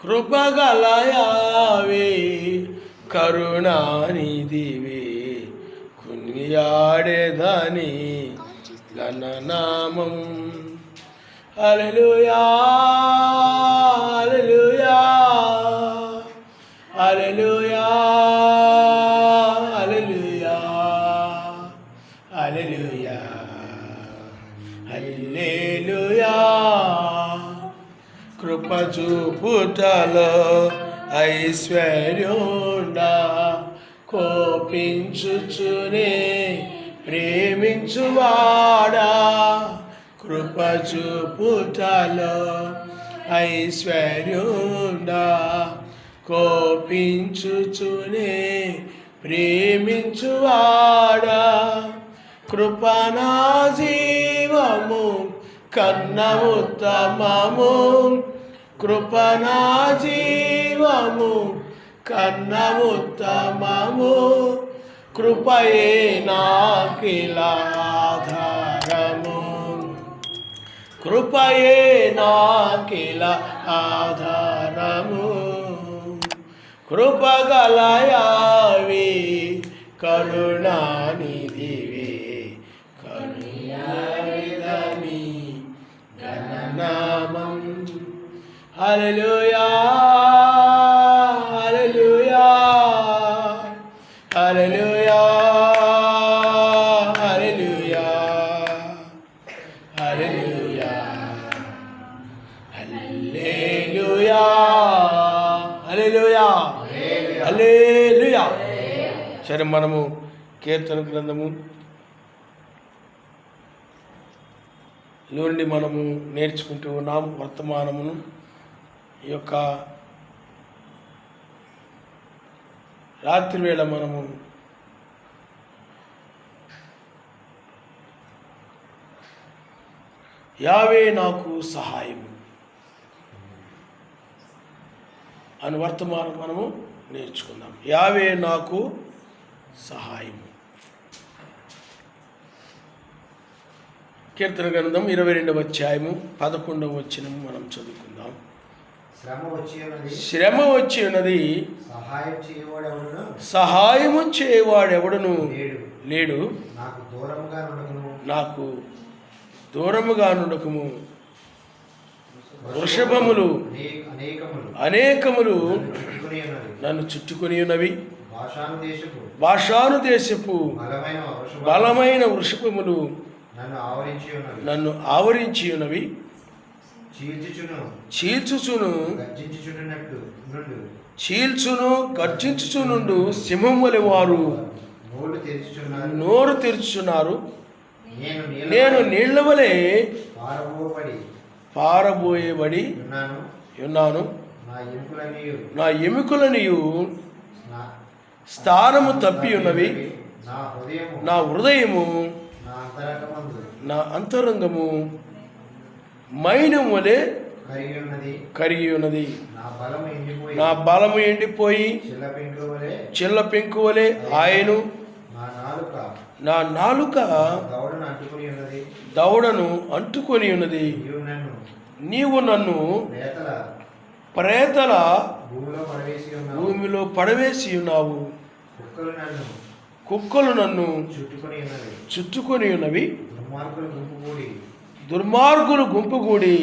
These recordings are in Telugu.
కృపగల యావే కరుణానిధివే కొనియాడేదని ఘననామం. హల్లెలూయా హల్లెలూయా హల్లెలూయా హల్లెలూయా హల్లెలూయా హల్లెలూయా. కృప చూపుటలో ఐశ్వర్యుండా కోపించుచునే ప్రేమించువాడా. కృప చూపుటలో ఐశ్వర్యుండా కోపించుచునే ప్రేమించువాడా. కృపనా జీవము కన్న ఉత్తమము. కృపనా జీవము కన్న ఉత్తమము. కృపయే నాకిలాధారము. కృపయే నాకిల ఆధారము. కృపగల యావే కరుణానిధివే కరుణానిధి ఘననామం. హల్లెలూయా హల్లెలూయా హల్లెలూయా హల్లెలూయా హల్లెలూయా హల్లెలూయా హల్లెలూయా హల్లెలూయా. సరే, మనము కీర్తన గ్రంథము నుండి మనము నేర్చుకుంటూ ఉన్నాము వర్తమానమును. ఈ యొక్క రాత్రి వేళ మనము యావే నాకు సహాయము అని వర్తమానం మనము నేర్చుకుందాం. యావే నాకు సహాయము. కీర్తన గ్రంథం 22వ అధ్యాయము 11వ వచనం మనం చదువుకుందాం. శ్రమ వచ్చి ఉన్నది, సహాయము చేయవాడెవడును లేడు. నాకు దూరముగా నుండకము. వృషభములు అనేకములు నన్ను చుట్టుకొని ఉన్నవి. భాషాను దేశపు బలమైన వృషభములు నన్ను ఆవరించి ఉన్నవి. చీల్చును గర్జించుచునుండు సింహం వలె వారు నోరు తెరుచుచున్నారు. నేను నీళ్ల వలె పారబోయబడి ఉన్నాను. నా ఎముకలనియు స్థానము తప్పి ఉన్నవి. నా హృదయము నా అంతరంగము మైనం వలె కరిగి ఉన్నది. నా బలము ఎండిపోయి చిల్ల పెంకు వలె ఆయను. నా నాలుక దవడను అంటుకొని ఉన్నది. నీవు నన్ను ప్రేతల భూమిలో పడవేసి ఉన్నావు. కుక్కలు నన్ను చుట్టుకొని ఉన్నవి. దుర్మార్గులు గుంపుగూడి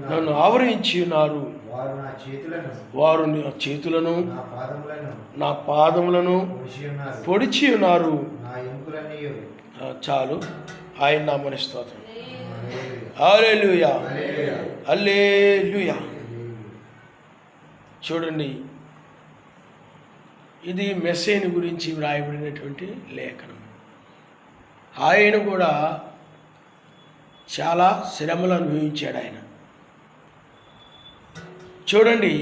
నన్ను ఆవరించి ఉన్నారు. వారు నా చేతులను నా పాదములను పొడిచి ఉన్నారు. చాలు. ఆయన నామమున స్తోత్రం. హల్లెలూయా హల్లెలూయా. చూడండి, ఇది మెస్సీని గురించి వ్రాయబడినటువంటి లేఖనం. ఆయన కూడా చాలా శ్రమలు అనుభవించాడు. ఆయన చూడండి,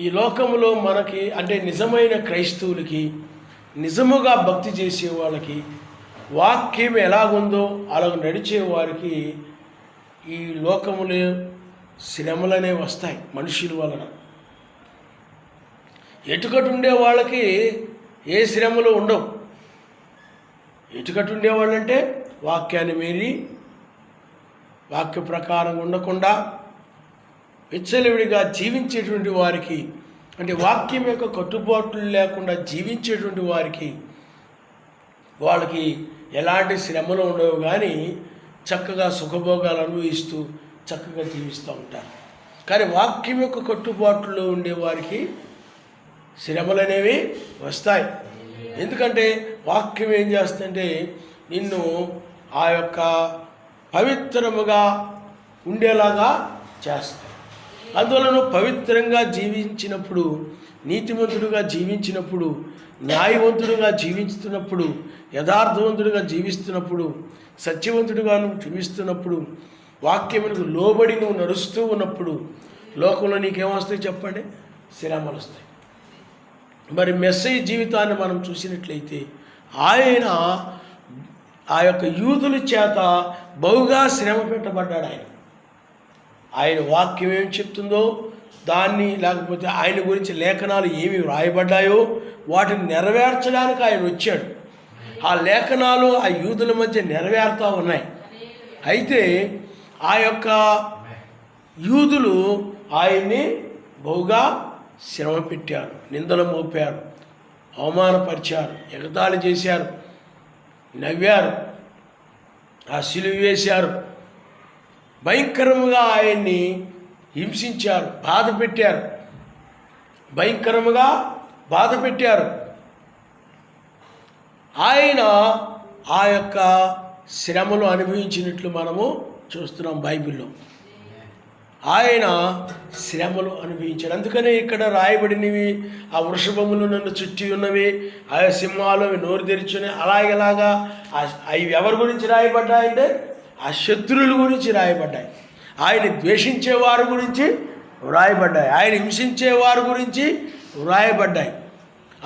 ఈ లోకంలో మనకి అంటే నిజమైన క్రైస్తవులకి, నిజముగా భక్తి చేసే వాళ్ళకి, వాక్యం ఎలాగుందో అలా నడిచే వారికి ఈ లోకములో శ్రమలనే వస్తాయి మనుషుల వలన. ఎటుకటు ఉండే వాళ్ళకి ఏ శ్రమలు ఉండవు. ఎటుకటు ఉండేవాళ్ళంటే వాక్యాన్ని మీరి వాక్య ప్రకారం ఉండకుండా విచ్చలవిడిగా జీవించేటువంటి వారికి, అంటే వాక్యం యొక్క కట్టుబాట్లు లేకుండా జీవించేటువంటి వారికి, వాళ్ళకి ఎలాంటి శ్రమలు ఉండవు, కానీ చక్కగా సుఖభోగాలు అనుభవిస్తూ చక్కగా జీవిస్తూ ఉంటారు. కానీ వాక్యం యొక్క కట్టుబాట్లో ఉండే వారికి శ్రమలు అనేవి వస్తాయి. ఎందుకంటే వాక్యం ఏం చేస్తుందంటే నిన్ను ఆ యొక్క పవిత్రముగా ఉండేలాగా చేస్తాయి. అందువల్ల నువ్వు పవిత్రంగా జీవించినప్పుడు, నీతివంతుడుగా జీవించినప్పుడు, న్యాయవంతుడుగా జీవిస్తున్నప్పుడు, యథార్థవంతుడిగా జీవిస్తున్నప్పుడు, సత్యవంతుడిగా నువ్వు జీవిస్తున్నప్పుడు, వాక్యమునకు లోబడి నువ్వు నడుస్తూ ఉన్నప్పుడు లోకంలో నీకేమొస్తాయి చెప్పండి? శ్రమలు వస్తాయి. మరి మెస్సయ్య జీవితాన్ని మనం చూసినట్లయితే ఆయన ఆ యొక్క యూదుల చేత బహుగా శ్రమ పెట్టబడ్డాడు. ఆయన వాక్యం ఏమి చెప్తుందో దాన్ని, లేకపోతే ఆయన గురించి లేఖనాలు ఏమి వ్రాయబడ్డాయో వాటిని నెరవేర్చడానికి ఆయన వచ్చాడు. ఆ లేఖనాలు ఆ యూదుల మధ్య నెరవేరుతూ ఉన్నాయి. అయితే ఆ యొక్క యూదులు ఆయన్ని బహుగా శ్రమ పెట్టారు, నిందలు మోపారు, అవమానపరిచారు, ఎగతాళి చేశారు, నవ్వారు, ఆ సిలువ వేశారు, భయంకరముగా ఆయన్ని హింసించారు, బాధ పెట్టారు, భయంకరముగా బాధ పెట్టారు. ఆయన ఆ యొక్క శ్రమలు అనుభవించినట్లు మనము చూస్తున్నాం బైబిల్లో. ఆయన శ్రమలు అనుభవించాడు. అందుకనే ఇక్కడ రాయబడినవి ఆ వృషభములు నన్ను చుట్టి ఉన్నవి, ఆ సింహాలు నోరు తెరిచున్నాయి, అలాగేలాగా అవి ఎవరి గురించి రాయబడ్డాయంటే ఆ శత్రువుల గురించి రాయబడ్డాయి, ఆయన ద్వేషించే వారి గురించి వ్రాయబడ్డాయి, ఆయన హింసించే వారి గురించి వ్రాయబడ్డాయి,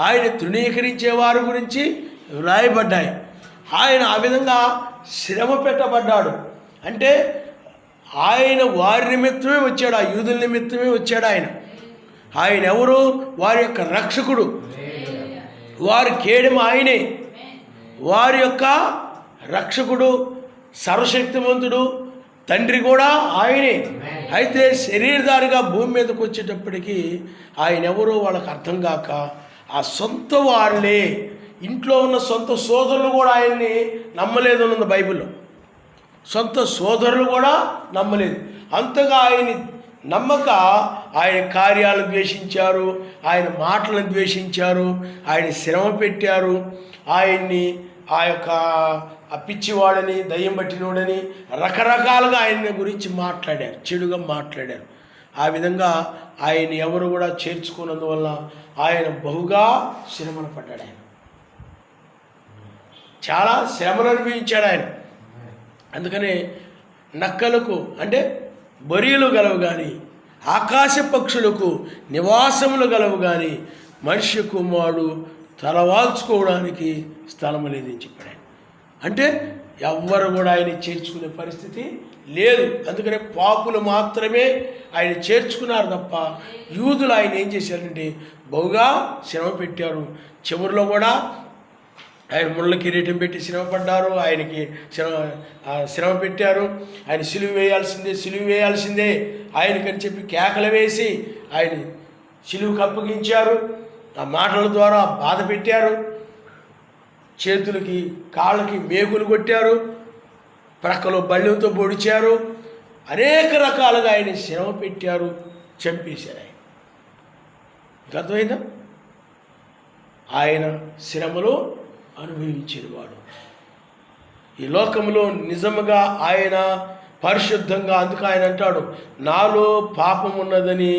ఆయన తృణీకరించే వారి గురించి వ్రాయబడ్డాయి. ఆయన ఆ విధంగా శ్రమ పెట్టబడ్డాడు. అంటే ఆయన వారి నిమిత్తమే వచ్చాడు, ఆ యూదుల నిమిత్తమే వచ్చాడు. ఆయన ఎవరు? వారి యొక్క రక్షకుడు, వారి కేడెమ ఆయనే, వారి యొక్క రక్షకుడు, సర్వశక్తిమంతుడు, తండ్రి కూడా ఆయనే. అయితే శరీరధారిగా భూమి మీదకి వచ్చేటప్పటికి ఆయన ఎవరో వాళ్ళకి అర్థం కాక ఆ సొంత వాళ్ళే, ఇంట్లో ఉన్న సొంత సోదరులు కూడా ఆయన్ని నమ్మలేదు అన్నది బైబిల్లో. సొంత సోదరులు కూడా నమ్మలేదు. అంతగా ఆయన్ని నమ్మక ఆయన కార్యాలను ద్వేషించారు, ఆయన మాటలను ద్వేషించారు, ఆయన శ్రమ పెట్టారు, ఆయన్ని ఆ యొక్క పిచ్చివాడని, దయ్యం పట్టినోడని రకరకాలుగా ఆయన గురించి మాట్లాడారు, చెడుగా మాట్లాడారు. ఆ విధంగా ఆయన ఎవరు కూడా చేర్చుకున్నందువల్ల ఆయన బహుగా శ్రమను పడ్డాడు. ఆయన చాలా శ్రమను అనుభవించాడు ఆయన. అందుకనే నక్కలకు అంటే బొరియలు గలవు కానీ, ఆకాశ పక్షులకు నివాసములు గలవు కానీ, మనిషి కుమారుడు తలవాల్చుకోవడానికి స్థలం లేదని చెప్పాడు. అంటే ఎవ్వరు కూడా ఆయన చేర్చుకునే పరిస్థితి లేదు. అందుకనే పాపులు మాత్రమే ఆయన చేర్చుకున్నారు తప్ప యూదులు ఆయన ఏం చేశారంటే బహుగా శ్రమ పెట్టారు. చివరిలో కూడా ఆయన ముళ్ళ కిరీటం పెట్టి శ్రమపడ్డారు, ఆయనకి శ్రమ పెట్టారు. ఆయన సిలువ వేయాల్సిందే ఆయనకని చెప్పి కేకలు వేసి ఆయన సిలువకు అప్పగించారు. ఆ మాటల ద్వారా బాధ పెట్టారు, చేతులకి కాళ్ళకి మేకులు కొట్టారు, ప్రక్కలో బళ్ళెంతో పొడిచారు, అనేక రకాలుగా ఆయన శ్రమ పెట్టారు, చంపేశారు. ఆయన అర్థమైందా? ఆయన శ్రమలో అనుభవించేవాడు. ఈ లోకంలో నిజముగా ఆయన పరిశుద్ధంగా, అందుకు ఆయన అంటాడు నాలో పాపం ఉన్నదని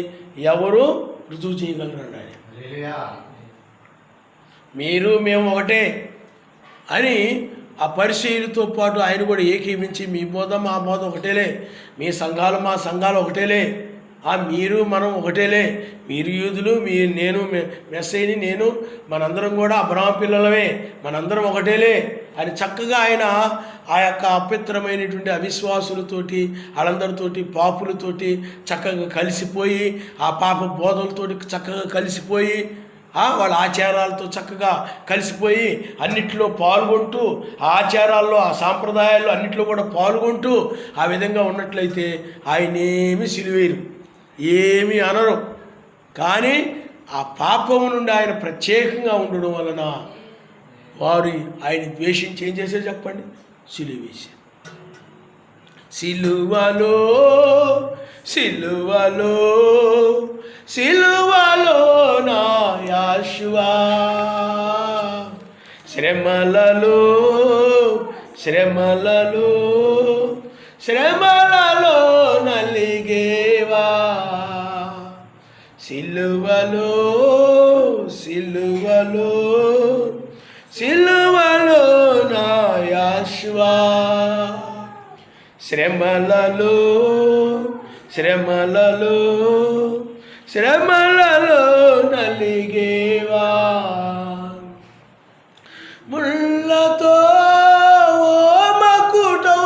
ఎవరు రుజువు చేయగలరు అన్నాడు. మీరు మేము ఒకటే అని ఆ పరిశీలితో పాటు ఆయన కూడా ఏకీవించి మీ బోధ మా బోధ ఒకటేలే, మీ సంఘాలు మా సంఘాలు ఒకటేలే, మీరు మనం ఒకటేలే, మీరు యూదులు నేను మెస్సయ్యని నేను మనందరం కూడా అబ్రహాము పిల్లలమే, మనందరం ఒకటేలే అని చక్కగా ఆయన ఆ యొక్క అపవిత్రమైనటువంటి అవిశ్వాసులతోటి వాళ్ళందరితోటి పాపులతోటి చక్కగా కలిసిపోయి, ఆ పాప బోధలతోటి చక్కగా కలిసిపోయి, వాళ్ళ ఆచారాలతో చక్కగా కలిసిపోయి అన్నిట్లో పాల్గొంటూ, ఆ ఆచారాల్లో ఆ సాంప్రదాయాల్లో అన్నిట్లో కూడా పాల్గొంటూ ఆ విధంగా ఉన్నట్లయితే ఆయనేమి సిలువేరు. ఏమీ అనరు. కానీ ఆ పాపము నుండి ఆయన ప్రత్యేకంగా ఉండడం వలన వారు ఆయన ద్వేషించి ఏం చేశారు చెప్పండి? సిలువ వేశారు. సిలువలో సిలువలో సిలువలో నా యేషువా, శ్రమలలో శ్రమలలో శ్రమలలో నలిగేవా, సిలువలో సిలువలో సిలువలో నా యేషువా, శ్రమలలో శ్రమలలో శ్రమలలో నలిగేవా, ముళ్ళతో ఓ మకుటం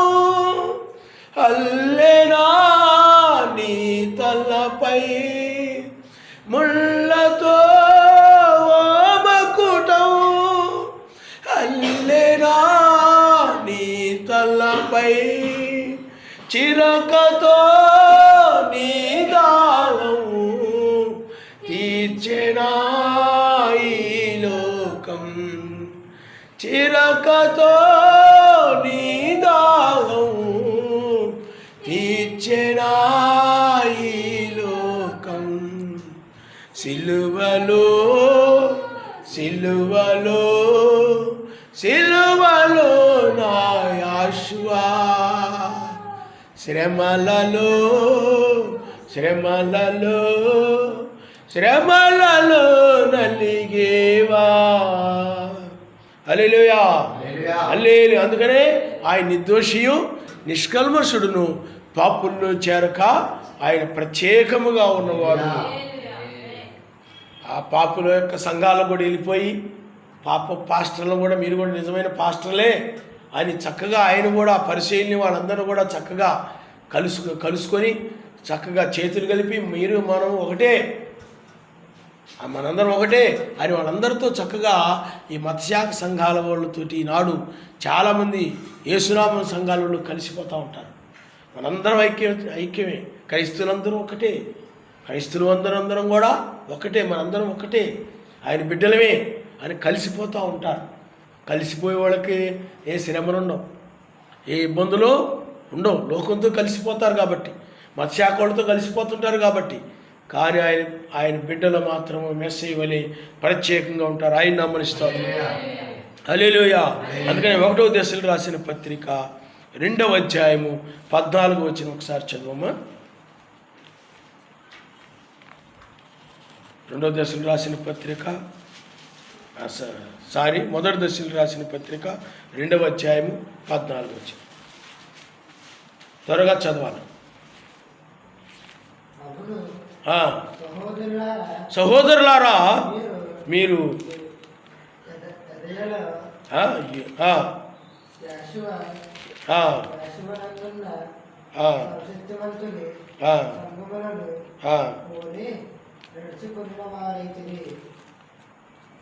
అల్లెనా నీ తలపై, ముళ్ళతో ఓ మకుటం అల్లెనా నీ తలపై, చిరకతో నీ దాహము తీర్చెనా ఈ లోకం, చిరకతో నీ దాహము తీర్చెనా ఈ లోకం, సిలువలో సిలువలో సిలువలో నా యేషువా, శ్రమలలో శ్రమలలో శ్రమలలో నలిగేవా. హల్లెలూయా హల్లెలూయా. అందుకనే ఆయన నిర్దోషియు నిష్కల్మషుడును, పాపుల్లో చేరక ఆయన ప్రత్యేకముగా ఉన్నవాడు. ఆ పాపుల యొక్క సంఘాలకు కూడా వెళ్ళిపోయి పాస్టర్లు కూడా మీరు కూడా నిజమైన పాస్టర్లే అని చక్కగా ఆయన కూడా పరిశీలిని వాళ్ళందరూ కూడా చక్కగా కలుసుకొని చక్కగా చేతులు కలిపి మీరు మనం ఒకటే, మనందరం ఒకటే అని వాళ్ళందరితో చక్కగా ఈ మతశాఖ సంఘాల వాళ్ళతోటి ఈనాడు చాలామంది యేసునామం సంఘాల వాళ్ళు కలిసిపోతూ ఉంటారు. మనందరం ఐక్యమే, క్రైస్తవులందరూ ఒకటే, క్రైస్తవులందరం కూడా ఒకటే, మనందరం ఒకటే, ఆయన బిడ్డలమే అని కలిసిపోతూ ఉంటారు. కలిసిపోయే వాళ్ళకి ఏ శ్రమలు ఉండవు, ఏ ఇబ్బందులు ఉండవు, లోకంతో కలిసిపోతారు కాబట్టి, మత్స్యాఖ వాళ్ళతో కలిసిపోతుంటారు కాబట్టి. కానీ ఆయన బిడ్డలు మాత్రం మెస్సీ వలె ప్రత్యేకంగా ఉంటారు. ఆయన నమ్మనిస్తారు. హల్లెలూయా. అందుకని 1వ దశలు రాసిన పత్రిక 2వ అధ్యాయము 14 వచ్చిన ఒకసారి చదువమ్మా. 2వ దశలు రాసిన పత్రిక 1వ దశలు రాసిన పత్రిక 2వ అధ్యాయము 14 వచ్చిన త్వరగా చదవాలి. సహోదరులారా మీరు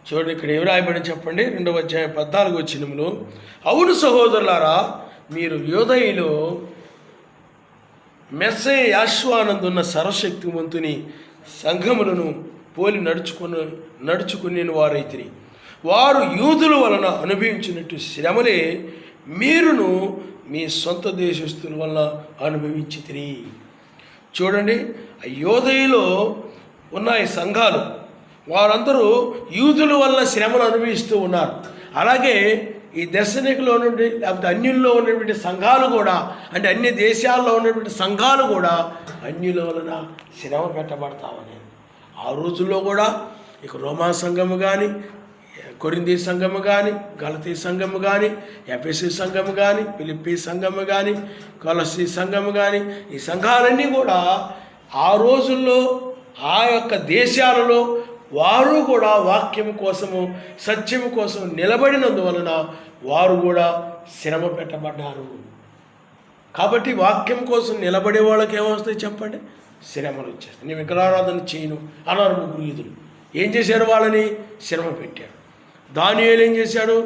చూడండి, ఇక్కడ ఏమి రాయబడి చెప్పండి. 2వ అధ్యాయం 14 వచనములో, అవును సహోదరులారా మీరు యూదయలో మెస్సయ్య యేషువానందున్న సర్వశక్తివంతుని సంఘములను పోలి నడుచుకుని వారైతిరి. వారు యూదుల వలన అనుభవించినట్టు శ్రమలే మీరును మీ సొంత దేశస్తుల వలన అనుభవించితిరి. చూడండి, యూదయలో ఉన్న ఈ సంఘాలు వారందరూ యూదుల వల్ల శ్రమలు అనుభవిస్తూ ఉన్నారు. అలాగే ఈ దర్శనికులో నుండి లేకపోతే అన్యుల్లో ఉన్నటువంటి సంఘాలు కూడా, అంటే అన్ని దేశాల్లో ఉన్నటువంటి సంఘాలు కూడా అన్యుల వలన శ్రమ పెట్టబడతామని. ఆ రోజుల్లో కూడా ఇక రోమా సంఘము కానీ, కొరింథీ సంఘము కానీ, గలతీ సంఘము కానీ, ఎఫెసీ సంఘము కానీ, ఫిలిప్పీ సంఘము కానీ, కొలసీ సంఘము కానీ, ఈ సంఘాలన్నీ కూడా ఆ రోజుల్లో ఆ యొక్క దేశాలలో వారు కూడా వాక్యం కోసము సత్యము కోసం నిలబడినందువలన వారు కూడా శ్రమ పెట్టబడ్డారు. కాబట్టి వాక్యం కోసం నిలబడే వాళ్ళకి ఏమొస్తాయి చెప్పండి? శ్రమలు వచ్చేస్తాయి. నేను విగ్రహారాధన చేయను అన్నారు ముగ్గురు యూదులు. ఏం చేశారు? వాళ్ళని శ్రమ పెట్టారు. దానియేలు ఏం చేశాడు?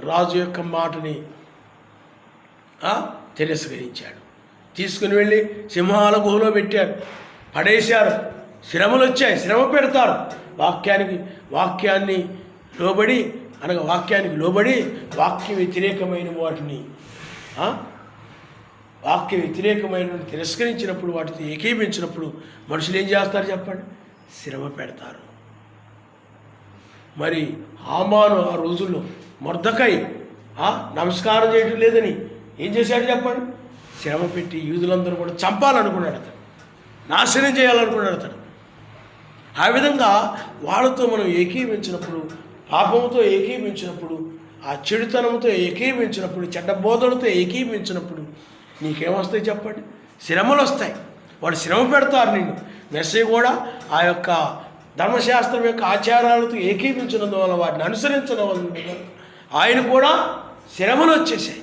రాజు యొక్క మాటని తిరస్కరించాడు. తీసుకుని వెళ్ళి సింహాల గుహలో పెట్టాడు. పడేశారు. శ్రమలు వచ్చాయి, శ్రమ పెడతారు. వాక్యాన్ని లోబడి అనగా వాక్యానికి లోబడి వాక్య వ్యతిరేకమైన వాటిని తిరస్కరించినప్పుడు, వాటితో ఏకీభించినప్పుడు మనుషులు ఏం చేస్తారు చెప్పండి? శ్రమ పెడతారు. మరి హామాను ఆ రోజుల్లో మొర్దెకై నమస్కారం చేయడం లేదని ఏం చేశాడు చెప్పండి? శ్రమ పెట్టి యూదులందరూ కూడా చంపాలనుకున్నాడు అతను, నాశనం చేయాలనుకున్నాడు అతను. ఆ విధంగా వాళ్ళతో మనం ఏకీభించినప్పుడు, పాపంతో ఏకీభించినప్పుడు, ఆ చెడుతనంతో ఏకీభించినప్పుడు, చెడ్డ బోధలతో ఏకీభించినప్పుడు నీకేమొస్తాయి చెప్పండి? శ్రమలు వస్తాయి. వాడు శ్రమ పెడతారు నిన్ను. మెస్సీ కూడా ఆ యొక్క ధర్మశాస్త్రం యొక్క ఆచారాలతో ఏకీభించినందువల్ల, వాటిని అనుసరించడం వల్ల ఆయన కూడా శ్రమలు వచ్చేసాయి.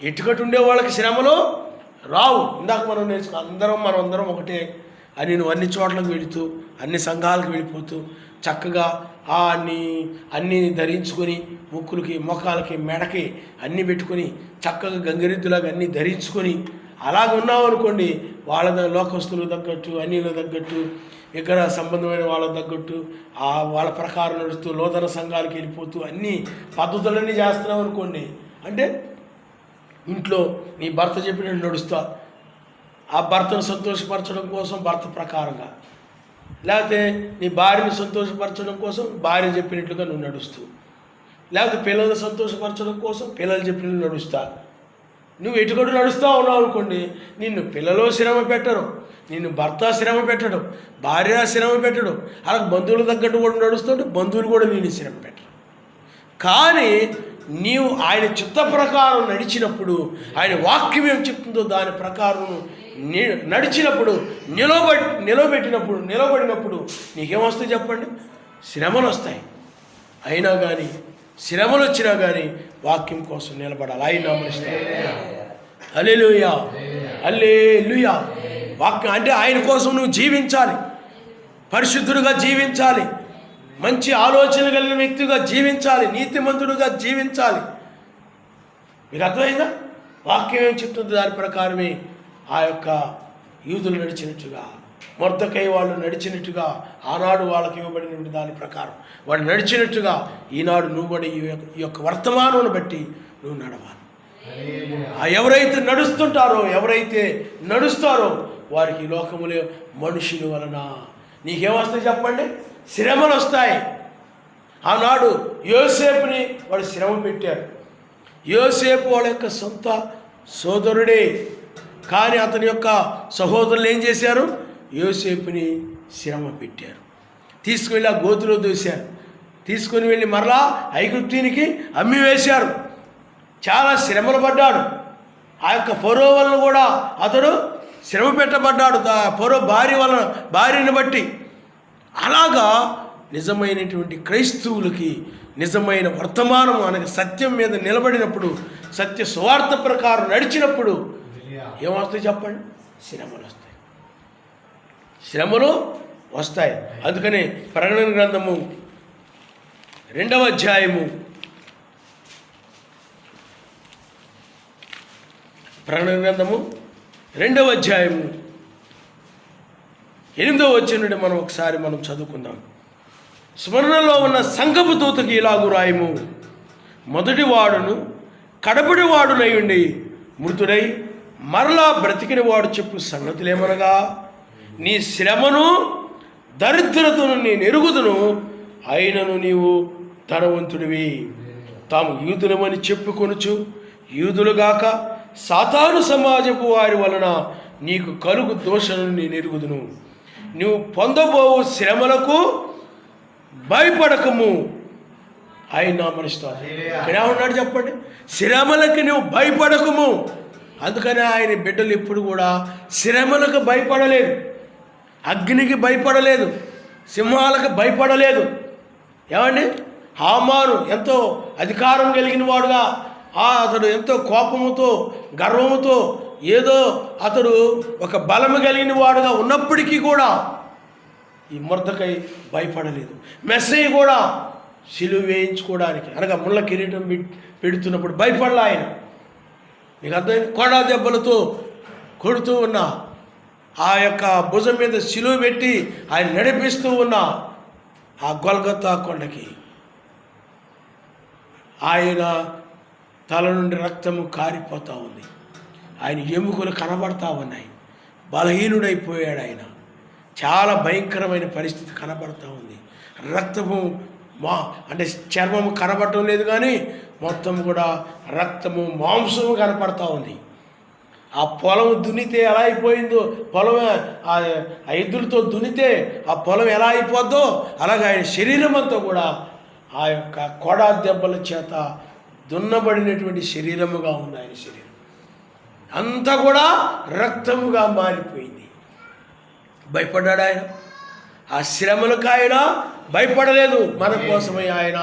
ఎటుకట్టు ఉండే వాళ్ళకి శ్రమలు రావు. ఇందాక మనం నేర్చుకున్నాం, అందరం ఒకటే అని నువ్వు అన్ని చోట్లకు వెళుతూ, అన్ని సంఘాలకు వెళ్ళిపోతూ, చక్కగా అన్నీ ధరించుకొని, ముక్కులకి, మొఖాలకి, మెడకి అన్నీ పెట్టుకొని, చక్కగా గంగిరెద్దులాగా అన్నీ ధరించుకొని అలాగ ఉన్నావు అనుకోండి, వాళ్ళ లోకస్తులకు తగ్గట్టు, అన్నిలకు తగ్గట్టు, ఇక్కడ సంబంధమైన వాళ్ళకు తగ్గట్టు వాళ్ళ ప్రకారం నడుస్తూ లోతన సంఘాలకు వెళ్ళిపోతూ అన్ని పద్ధతులన్నీ చేస్తున్నావు అనుకోండి, అంటే ఇంట్లో నీ భర్త చెప్పినట్టు నడుస్తా, ఆ భర్తను సంతోషపరచడం కోసం భర్త ప్రకారంగా, లేకపోతే నీ భార్యను సంతోషపరచడం కోసం భార్య చెప్పినట్లుగా నువ్వు నడుస్తూ, లేకపోతే పిల్లలను సంతోషపరచడం కోసం పిల్లలు చెప్పినట్లు నడుస్తా. నువ్వు ఎటుకడు నడుస్తూ ఉన్నావు అనుకోండి, నిన్ను పిల్లలు శ్రమ పెట్టరు, నిన్ను భర్త శ్రమ పెట్టడం, భార్య శ్రమ పెట్టడం, అలా బంధువులు తగ్గట్టు కూడా నడుస్తుంటే బంధువులు కూడా నిన్ను శ్రమ పెట్టరు. కానీ నీవు ఆయన చిత్త ప్రకారం నడిచినప్పుడు, ఆయన వాక్యం ఏం చెప్తుందో దాని ప్రకారం నడిచినప్పుడు, నిలబడినప్పుడు నీకేమొస్తాయి చెప్పండి? శ్రమలు వస్తాయి. అయినా కానీ శ్రమలు వచ్చినా కానీ వాక్యం కోసం నిలబడాలి. ఆయన నమస్కారం. హల్లెలూయా, హల్లెలూయా. వాక్యం అంటే ఆయన కోసం నువ్వు జీవించాలి, పరిశుద్ధుడుగా జీవించాలి, మంచి ఆలోచన కలిగిన వ్యక్తిగా జీవించాలి, నీతిమంతుడుగా జీవించాలి. మీకు అర్థమైందా? వాక్యం ఏం చెప్తుంది దాని ప్రకారమే ఆ యొక్క యూదులు నడిచినట్టుగా, మొర్దెకై వాళ్ళు నడిచినట్టుగా, ఆనాడు వాళ్ళకి ఇవ్వబడిన దాని ప్రకారం వాడు నడిచినట్టుగా ఈనాడు నువ్వు కూడా ఈ యొక్క వర్తమానం బట్టి నువ్వు నడవాలి. ఎవరైతే నడుస్తారో వారికి లోకములే మనుషుల వలన నీకేమొస్తాయి చెప్పండి? శ్రమలు వస్తాయి. ఆనాడు యోసేపుని వాడు శ్రమ పెట్టారు. యోసేపు వాళ్ళ యొక్క సొంత సోదరుడే, కానీ అతని యొక్క సహోదరులు ఏం చేశారు? యోసేపుని శ్రమ పెట్టారు. తీసుకువెళ్ళి ఆ గోతిలో దూశారు. తీసుకుని వెళ్ళి మరలా ఐగుప్తీనికి అమ్మి వేశారు. చాలా శ్రమలు పడ్డాడు. ఆ యొక్క ఫరో వలన కూడా అతడు శ్రమ పెట్టబడ్డాడు, ఫరో భార్యని బట్టి. అలాగా నిజమైనటువంటి క్రైస్తవులకి నిజమైన వర్తమానం అనగా సత్యం మీద నిలబడినప్పుడు, సత్య సువార్త ప్రకారం నడిచినప్పుడు ఏమొస్తాయి చెప్పండి? శ్రమలు వస్తాయి. అందుకని ప్రకటన గ్రంథము 2వ అధ్యాయము, ప్రకటన గ్రంథము 2వ అధ్యాయము 8వ వచనం నుండి మనం చదువుకుందాం. స్మరణలో ఉన్న సంఘపు దూతకి ఇలాగు రాయము: మొదటి వాడును కడపడి వాడునై ఉండి మృతుడై మరలా బ్రతికిన వాడు చెప్పు సంగతులేమనగా, నీ శ్రమను దరిద్రతను నేను ఎరుగుదును, అయినను నీవు ధనవంతుడివి. తాము యూదులమని చెప్పుకొనుచు యూదులుగాక సాతాను సమాజపు వారి వలన నీకు కలుగు దోషలను నేను ఎరుగుదును. నువ్వు పొందబోవు శ్రమలకు భయపడకము. ఆయన నామనిస్తాను. ఇక్కడ ఏమన్నాడు చెప్పండి? శ్రమలకి నువ్వు భయపడకము. అందుకని ఆయన బిడ్డలు ఎప్పుడు కూడా శ్రమలకు భయపడలేదు, అగ్నికి భయపడలేదు, సింహాలకు భయపడలేదు. ఏమండి? హామాను ఎంతో అధికారం కలిగిన వాడుగా, అతడు ఎంతో కోపముతో గర్వముతో ఏదో అతడు ఒక బలము కలిగిన వాడుగా ఉన్నప్పటికీ కూడా ఈ మొర్దెకై భయపడలేదు. మెస్సీ కూడా సిలువ వేయించుకోవడానికి అనగా ముళ్ళ కిరీటం పెడుతున్నప్పుడు భయపడలా ఆయన. మీకు అర్థమైంది? కొడా దెబ్బలతో కొడుతూ ఉన్న ఆ యొక్క భుజం మీద సిలువ పెట్టి ఆయన నడిపిస్తూ ఉన్న ఆ గొల్గొతా కొండకి ఆయన తల నుండి రక్తము కారిపోతూ ఉంది. ఆయన ఎముకలు కనబడతా ఉన్నాయి. బలహీనుడైపోయాడు ఆయన. చాలా భయంకరమైన పరిస్థితి కనబడతా ఉంది. రక్తము అంటే చర్మము కనబడటం లేదు, కానీ మొత్తం కూడా రక్తము మాంసము కనపడతా ఉంది. ఆ పొలం దున్నితే ఎలా అయిపోయిందో, పొలం ఆ ఎద్దులతో దున్నితే ఆ పొలం ఎలా అయిపోద్దో అలాగే ఆయన శరీరం అంతా కూడా ఆ యొక్క కొడ దెబ్బల చేత దున్నబడినటువంటి శరీరముగా ఉంది. ఆయన శరీరం అంతా కూడా రక్తముగా మారిపోయింది. భయపడ్డాడు ఆయన. ఆ శ్రమలకు ఆయన భయపడలేదు. మన కోసమై ఆయన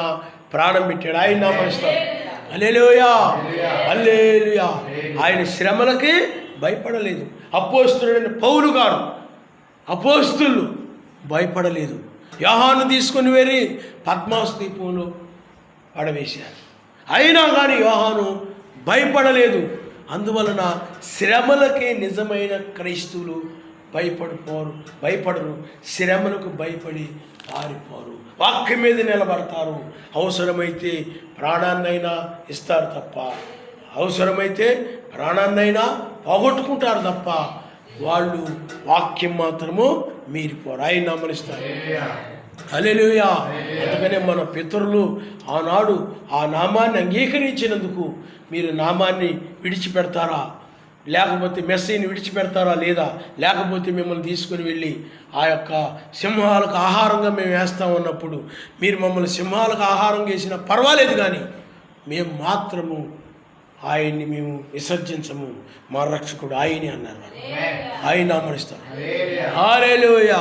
ప్రాణం పెట్టాడు. ఆయన నామస్తాడు. హల్లెలూయా, హల్లెలూయా. ఆయన శ్రమలకి భయపడలేదు. అపోస్తలుడైన పౌలు గారు, అపోస్తలు భయపడలేదు. యోహాను తీసుకొని వెళ్ళి పద్మాసు దీపంలో పడవేశారు. అయినా కానీ యోహాను భయపడలేదు. అందువలన శ్రమలకి నిజమైన క్రైస్తవులు భయపడరు. శ్రమలకు భయపడి పారిపోరు. వాక్యం మీద నిలబడతారు. అవసరమైతే ప్రాణాన్నైనా ఇస్తారు తప్ప, అవసరమైతే ప్రాణాన్నైనా పోగొట్టుకుంటారు తప్ప వాళ్ళు వాక్యం మాత్రము మీరిపోరు. ఆయన నామనిస్తారు. హల్లెలూయా. అందుకనే మన పితరులు ఆనాడు ఆ నామాన్ని అంగీకరించినందుకు మీరు నామాన్ని విడిచిపెడతారా, లేకపోతే మెస్సీని విడిచిపెడతారా లేదా, లేకపోతే మిమ్మల్ని తీసుకుని వెళ్ళి ఆ యొక్క సింహాలకు ఆహారంగా మేము వేస్తామన్నప్పుడు మీరు మమ్మల్ని సింహాలకు ఆహారం వేసినా పర్వాలేదు, కానీ మేము మాత్రము ఆయన్ని మేము విసర్జించము, మా రక్షకుడు ఆయనే అన్నారు. ఆయన నామనిస్తారు. హల్లెలూయా.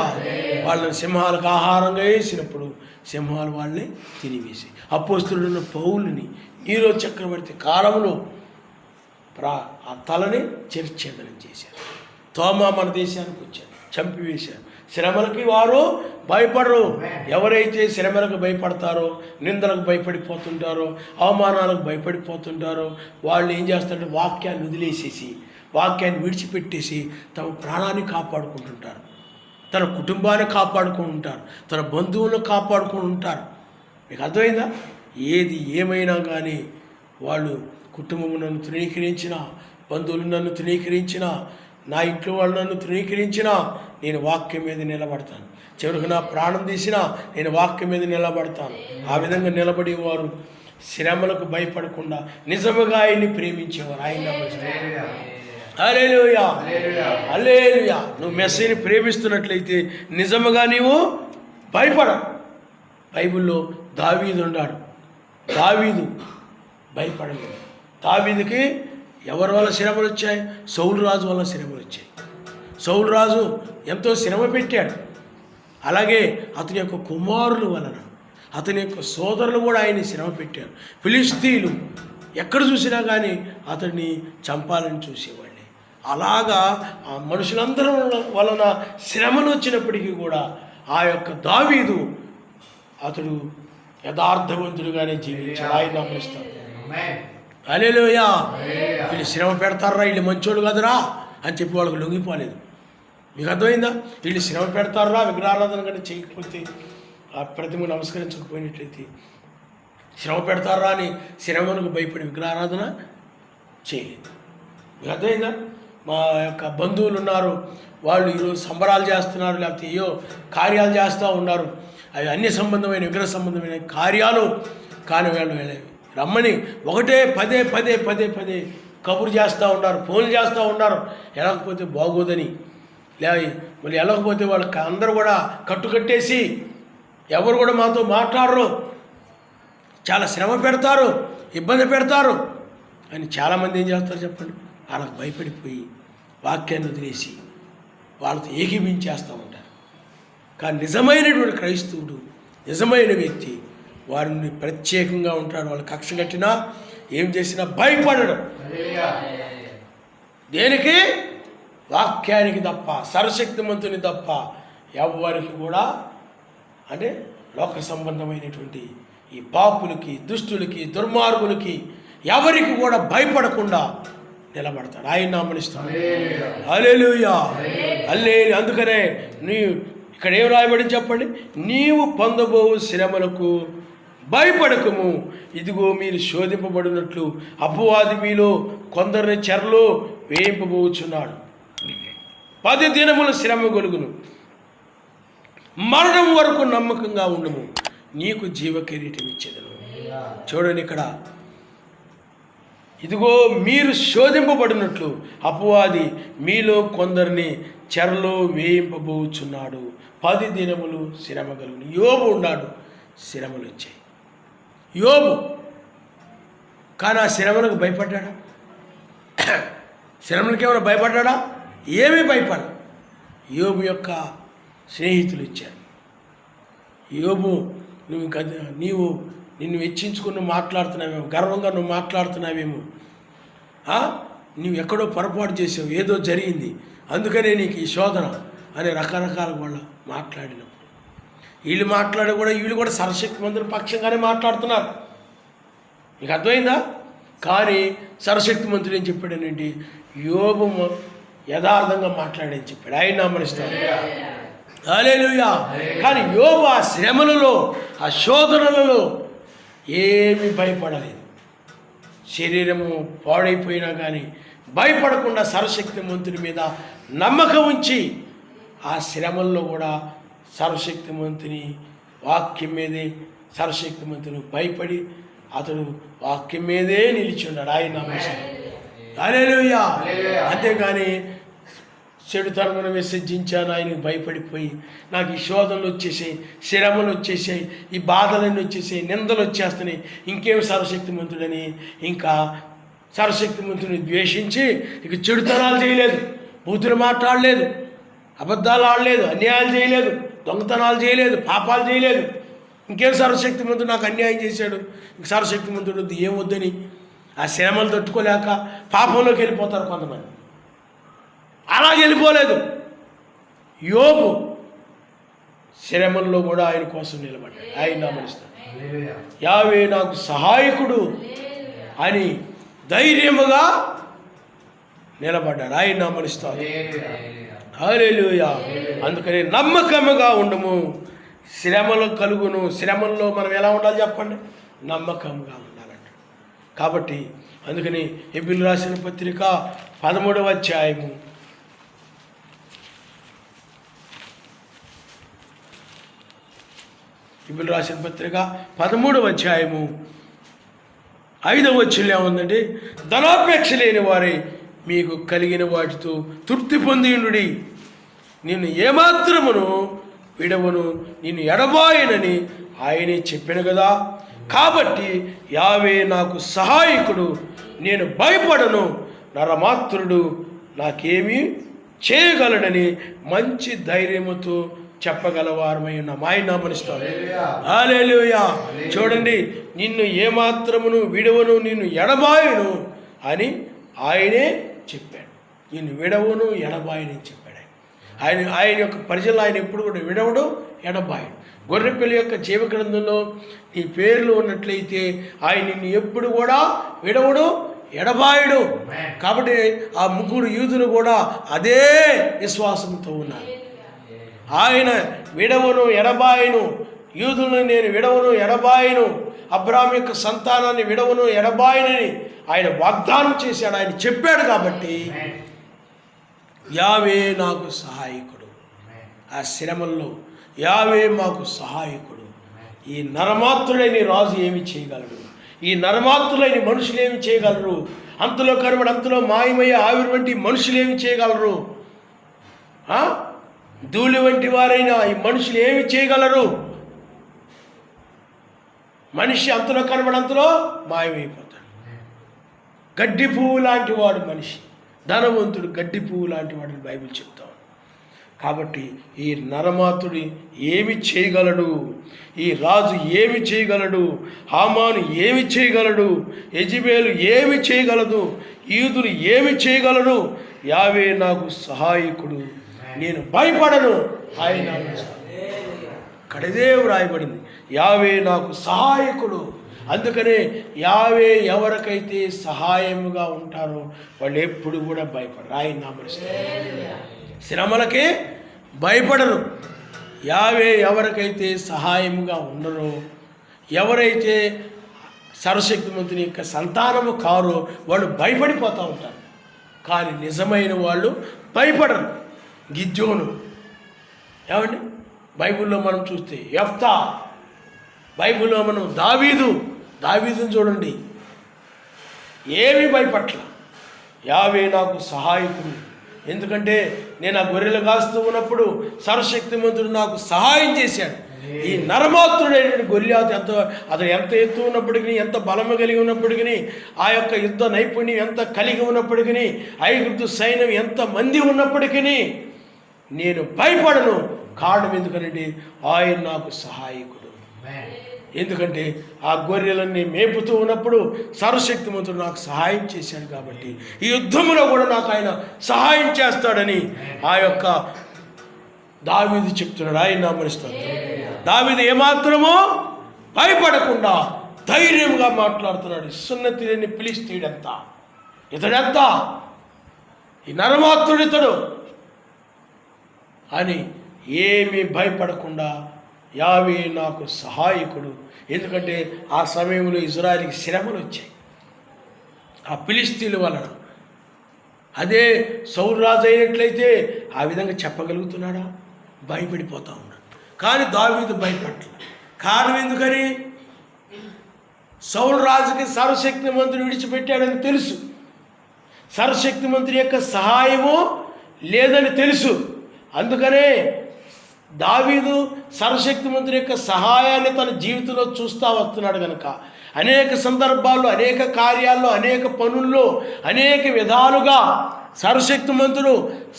వాళ్ళని సింహాలకు ఆహారంగా వేసినప్పుడు సింహాలు వాళ్ళని తినివేసి అపోస్తలుడైన పౌలుని నీరో చక్రవర్తి కాలంలో ఆ తలని చెరిచ్ఛేదనం చేశారు. తోమా మన దేశానికి వచ్చారు, చంపివేశారు. శ్రమలకి వారు భయపడరు. ఎవరైతే శ్రమలకు భయపడతారో, నిందలకు భయపడిపోతుంటారో, అవమానాలకు భయపడిపోతుంటారో వాళ్ళు ఏం చేస్తారంటే వాక్యాన్ని వదిలేసేసి, వాక్యాన్ని విడిచిపెట్టేసి తమ ప్రాణాన్ని కాపాడుకుంటుంటారు, తన కుటుంబాన్ని కాపాడుకుంటుంటారు, తన బంధువులను కాపాడుకుంటుంటారు. మీకు అర్థమైందా? ఏది ఏమైనా కానీ వాళ్ళు కుటుంబము నన్ను తృణీకరించినా, బంధువులు నన్ను తృణీకరించినా, నా ఇంట్లో వాళ్ళు నన్ను తృణీకరించినా నేను వాక్యం మీద నిలబడతాను. చివరికి నా ప్రాణం తీసినా నేను వాక్యం మీద నిలబడతాను. ఆ విధంగా నిలబడేవారు శ్రమలకు భయపడకుండా నిజముగా ఆయన్ని ప్రేమించేవారు. ఆయన హల్లెలూయా, హల్లెలూయా. నువ్వు మెస్సీని ప్రేమిస్తున్నట్లయితే నిజముగా నీవు భయపడ. బైబిల్లో దావీదు ఉన్నాడు. దావీదు భయపడలేదు. దావీదుకి ఎవరి వల్ల శ్రమలు వచ్చాయి? సౌలు రాజు వల్ల శ్రమలు వచ్చాయి. సౌలు రాజు ఎంతో శ్రమ పెట్టాడు. అలాగే అతని యొక్క కుమారుల వలన, అతని యొక్క సోదరులు కూడా ఆయన్ని శ్రమ పెట్టారు. ఫిలిస్తీన్లు ఎక్కడ చూసినా కానీ అతన్ని చంపాలని చూసేవాళ్ళే. అలాగా ఆ మనుషులందరి వలన శ్రమలు వచ్చినప్పటికీ కూడా ఆ యొక్క దావీదు అతడు యథార్థవంతుడుగానే జీవించాడు. ఆయన నామనిస్తాడు. హల్లెలూయా. వీళ్ళు శ్రమ పెడతారా, వీళ్ళు మంచోళ్ళు కదరా అని చెప్పి వాళ్ళకి లొంగిపోలేదు. మీకు అర్థమైందా? వీళ్ళు శ్రమ పెడతారా, విగ్రహారాధన కానీ చేయకపోతే, ఆ ప్రతిమ నమస్కరించకపోయినట్లయితే శ్రమ పెడతారా అని శ్రమలకు భయపడి విగ్రహారాధన చేయలేదు. మీకు అర్థమైందా? మా యొక్క బంధువులు ఉన్నారు, వాళ్ళు ఈరోజు సంబరాలు చేస్తున్నారు, లేకపోతే ఏయో కార్యాలు చేస్తూ ఉన్నారు. అవి అన్య సంబంధమైన విగ్రహ సంబంధమైన కార్యాలు కాని వాళ్ళు రమ్మని ఒకటే పదే పదే పదే పదే కబురు చేస్తూ ఉన్నారు, ఫోన్లు చేస్తూ ఉన్నారు. వెళ్ళకపోతే బాగోదని, మళ్ళీ వెళ్ళకపోతే వాళ్ళకి అందరూ కూడా కట్టుకట్టేసి ఎవరు కూడా మాతో మాట్లాడరు, చాలా శ్రమ పెడతారు, ఇబ్బంది పెడతారు అని చాలామంది ఏం చేస్తారు చెప్పండి? వాళ్ళకి భయపడిపోయి వాక్యాన్ని వదిలేసి వాళ్ళతో ఏకీభించేస్తూ ఉంటారు. కానీ నిజమైనటువంటి క్రైస్తవుడు, నిజమైన వ్యక్తి వారిని ప్రత్యేకంగా ఉంటాడు. వాళ్ళు కక్ష కట్టినా ఏం చేసినా భయపడడం. దేనికి? వాక్యానికి తప్ప, సర్వశక్తిమంతుని తప్ప ఎవరికి కూడా, అంటే లోక సంబంధమైనటువంటి ఈ పాపులకి, దుష్టులకి, దుర్మార్గులకి ఎవరికి కూడా భయపడకుండా నిలబడతాడు. ఆయన నామనిస్తాడు. హల్లెలూయా, హల్లెలూయా. అందుకనే ఇక్కడ ఏం రాయబడింది చెప్పండి? నీవు పొందబోవు శ్రమలకు భయపడకము, ఇదిగో మీరు శోధింపబడినట్లు అపవాది మీలో కొందరిని చెరలో వేయింపబోచున్నాడు. 10 దినముల శ్రమ గొలుగును, మరణం వరకు నమ్మకంగా ఉండము, నీకు జీవ కిరీటం ఇచ్చేదను. చూడండి ఇక్కడ, ఇదిగో మీరు శోధింపబడినట్లు అపవాది మీలో కొందరిని చెరలో వేయింపబోచున్నాడు. 10 దినములు శ్రమ కలుగును. యోబు ఉన్నాడు, శ్రమలు వచ్చాయి యోబు, కానీ ఆ శ్రమలకు భయపడ్డాడా? శ్రమలకు ఏమైనా భయపడ్డాడా? ఏమీ భయపడ. యోబు యొక్క స్నేహితులు ఇచ్చారు, యోబు నీవు నిన్ను వెచ్చించుకుని మాట్లాడుతున్నావేమో, గర్వంగా నువ్వు మాట్లాడుతున్నావేమో, నువ్వు ఎక్కడో పొరపాటు చేసావు, ఏదో జరిగింది, అందుకనే నీకు ఈ శోధన అని రకరకాల వాళ్ళు మాట్లాడినప్పుడు వీళ్ళు కూడా సర్వశక్తిమంతుని పక్షంగానే మాట్లాడుతున్నారు. నీకు అర్థమైందా? కానీ సర్వశక్తిమంతుడు ఏం చెప్పాడనండి? యోబు యథార్థంగా మాట్లాడని చెప్పాడు. ఆయన నామనిస్తాడు. హల్లెలూయా. కానీ యోబు ఆ శ్రమలలో, ఆ శోధనలలో ఏమీ భయపడలేదు. శరీరము పాడైపోయినా కానీ భయపడకుండా సర్వశక్తిమంతుడి మీద నమ్మకం ఉంచి ఆ శ్రమల్లో కూడా సర్వశక్తిమంతుని వాక్యం మీదే, సర్వశక్తిమంతుని భయపడి అతడు వాక్యం మీదే నిలిచి ఉన్నాడు. ఆయన నమస్కారం. హల్లెలూయా. అంతేగాని చెడుతనమును విసర్జించాను ఆయనకు భయపడిపోయి నాకు ఈ శోధనలు వచ్చేసాయి, శ్రమలు వచ్చేసాయి, ఈ బాధలన్నీ వచ్చేసాయి, నిందలు వచ్చేస్తున్నాయి, ఇంకేం సర్వశక్తిమంతుడని ఇంకా సర్వశక్తిమంతుని ద్వేషించి ఇక చెడుతనాలు చేయలేదు, బూతులు మాట్లాడలేదు, అబద్ధాలు ఆడలేదు, అన్యాయాలు చేయలేదు, దొంగతనాలు చేయలేదు, పాపాలు చేయలేదు. ఇంకేం సర్వశక్తిమంతుడు నాకు అన్యాయం చేశాడు, ఇంక సర్వశక్తిమంతుడు ఏమొద్దని ఆ శ్రమలు తట్టుకోలేక పాపంలోకి వెళ్ళిపోతారు కొంతమంది. అలా వెళ్ళిపోలేదు. యోబు శ్రమల్లో కూడా ఆయన కోసం నిలబడ్డాడు. ఆయన నామనిస్తాడు. యావే నాకు సహాయకుడు అని ధైర్యముగా నిలబడ్డాడు. ఆయన నామనిస్తాడు. హల్లెలూయా. అందుకని నమ్మకముగా ఉండము, శ్రమలు కలుగును. శ్రమల్లో మనం ఎలా ఉండాలి చెప్పండి? నమ్మకంగా ఉండాలంట. కాబట్టి అందుకని హెబ్రీయులకు రాసిన పత్రిక 13వ అధ్యాయము 13వ అధ్యాయము 5వ వచనంలో ఏముందంటే, ధనాపేక్ష లేని వారే మీకు కలిగిన వాటితో తృప్తి పొందియుండుడి, నిన్ను ఏమాత్రమును విడవను, నిన్ను ఎడబాయనని ఆయనే చెప్పాను కదా. కాబట్టి యావే నాకు సహాయకుడు, నేను భయపడను, నరమాత్రుడు నాకేమీ చేయగలడని మంచి ధైర్యముతో చెప్పగలవారమై ఉన్నాం. ఆయన నామనిస్తాడు. హల్లెలూయా. చూడండి, నిన్ను ఏమాత్రమును విడవను, నిన్ను ఎడబాయను అని ఆయనే చెప్పాడు. నిన్ను విడవను, ఎడబాయని చెప్పాడు. ఆయన యొక్క ప్రజలు ఆయన ఎప్పుడు కూడా విడవడు, ఎడబాయడు. గొర్రెపిల్ల యొక్క జీవగ్రంథంలో నీ పేర్లు ఉన్నట్లయితే ఆయన నిన్ను ఎప్పుడు కూడా విడవడు, ఎడబాయడు. కాబట్టి ఆ ముగ్గురు యూదులు కూడా అదే విశ్వాసంతో ఉన్నారు. ఆయన విడవను, ఎడబాయను, యూదులను నేను విడవను, ఎడబాయను, అబ్రాహాము యొక్క సంతానాన్ని విడవను, ఎడబాయనని ఆయన వాగ్దానం చేశాడు, ఆయన చెప్పాడు. కాబట్టి యావే నాకు సహాయకుడు. ఆ శ్రమల్లో యావే మాకు సహాయకుడు. ఈ నరమాత్రుడైన రాజు ఏమి చేయగలడు? ఈ నరమాత్రులైన మనుషులు ఏమి చేయగలరు? అంతలో కనబడి అంతలో మాయమయ్యే ఆవిరి వంటి మనుషులు ఏమి చేయగలరు? ధూళి వంటి వారైనా ఈ మనుషులు ఏమి చేయగలరు? మనిషి అంతలో కనబడి అంతలో మాయమైపోతాడు. గడ్డి పువ్వు లాంటి వాడు మనిషి, ధనవంతుడు గడ్డి పువ్వు లాంటి వాడు బైబిల్ చెప్తాం. కాబట్టి ఈ నరమాతుడు ఏమి చేయగలడు? ఈ రాజు ఏమి చేయగలడు? హామాను ఏమి చేయగలడు? యెజెబెలు ఏమి చేయగలదు? యూదులు ఏమి చేయగలరు? యావే నాకు సహాయకుడు, నేను భయపడను. ఆయన కడదే వ్రాయబడింది, యావే నాకు సహాయకుడు, అందుకనే యావే ఎవరికైతే సహాయముగా ఉంటారో వాళ్ళు ఎప్పుడు కూడా భయపడరు. ఆయన నామమున శ్రమలకి భయపడరు. యావే ఎవరికైతే సహాయముగా ఉండరో, ఎవరైతే సర్వశక్తిమంతుని యొక్క సంతానము కారో వాళ్ళు భయపడిపోతూ ఉంటారు. కానీ నిజమైన వాళ్ళు భయపడరు. గిద్యోను ఏమండి, బైబిల్లో మనం చూస్తే యెఫ్తా, బైబిల్లో మనం దావీదుని చూడండి, ఏమీ భయపట్ల. యావే నాకు సహాయకుడు, ఎందుకంటే నేను ఆ గొర్రెలు కాస్తూ ఉన్నప్పుడు సర్వశక్తిమంతుడు నాకు సహాయం చేశాడు. ఈ నరమాత్రుడైన గొల్యాతు అతను ఎంత ఎత్తు ఉన్నప్పటికీ, ఎంత బలము కలిగి ఉన్నప్పటికీ, ఆ యొక్క యుద్ధ నైపుణ్యం ఎంత కలిగి ఉన్నప్పటికీ, ఐగుప్తు సైన్యం ఎంత మంది ఉన్నప్పటికీ నేను భయపడను. కారణం ఎందుకనంటే ఆయన నాకు సహాయకుడు. ఎందుకంటే ఆ గొర్రెలన్నీ మేపుతూ ఉన్నప్పుడు సర్వశక్తిమంతుడు నాకు సహాయం చేశాడు. కాబట్టి ఈ యుద్ధంలో కూడా నాకు ఆయన సహాయం చేస్తాడని ఆ యొక్క దావీదు చెప్తున్నాడు. ఆయన నామమున దావీదు ఏమాత్రమో భయపడకుండా ధైర్యంగా మాట్లాడుతున్నాడు. సున్నతి లేని ఫిలిష్తీయుడంతా, ఇతడంతా ఈ నరమాత్రుడితడు అని ఏమీ భయపడకుండా యావే నాకు సహాయకుడు. ఎందుకంటే ఆ సమయంలో ఇజ్రాయెల్కి శ్రమలు వచ్చాయి ఆ ఫిలిష్తీయుల వలన. అదే సౌలు రాజు అయినట్లయితే ఆ విధంగా చెప్పగలుగుతున్నాడా? భయపడిపోతూ ఉన్నాడు. కానీ దావీదు భయపడల. కారణం ఎందుకని? సౌలు రాజుకి సర్వశక్తిమంతుడు విడిచిపెట్టాడని తెలుసు, సర్వశక్తిమంతుడి యొక్క సహాయము లేదని తెలుసు. అందుకనే దావీదు సర్వశక్తిమంతుడి యొక్క సహాయాన్ని తన జీవితంలో చూస్తూ వస్తున్నాడు కనుక అనేక సందర్భాల్లో, అనేక కార్యాల్లో, అనేక పనుల్లో, అనేక విధాలుగా సర్వశక్తిమంతుడు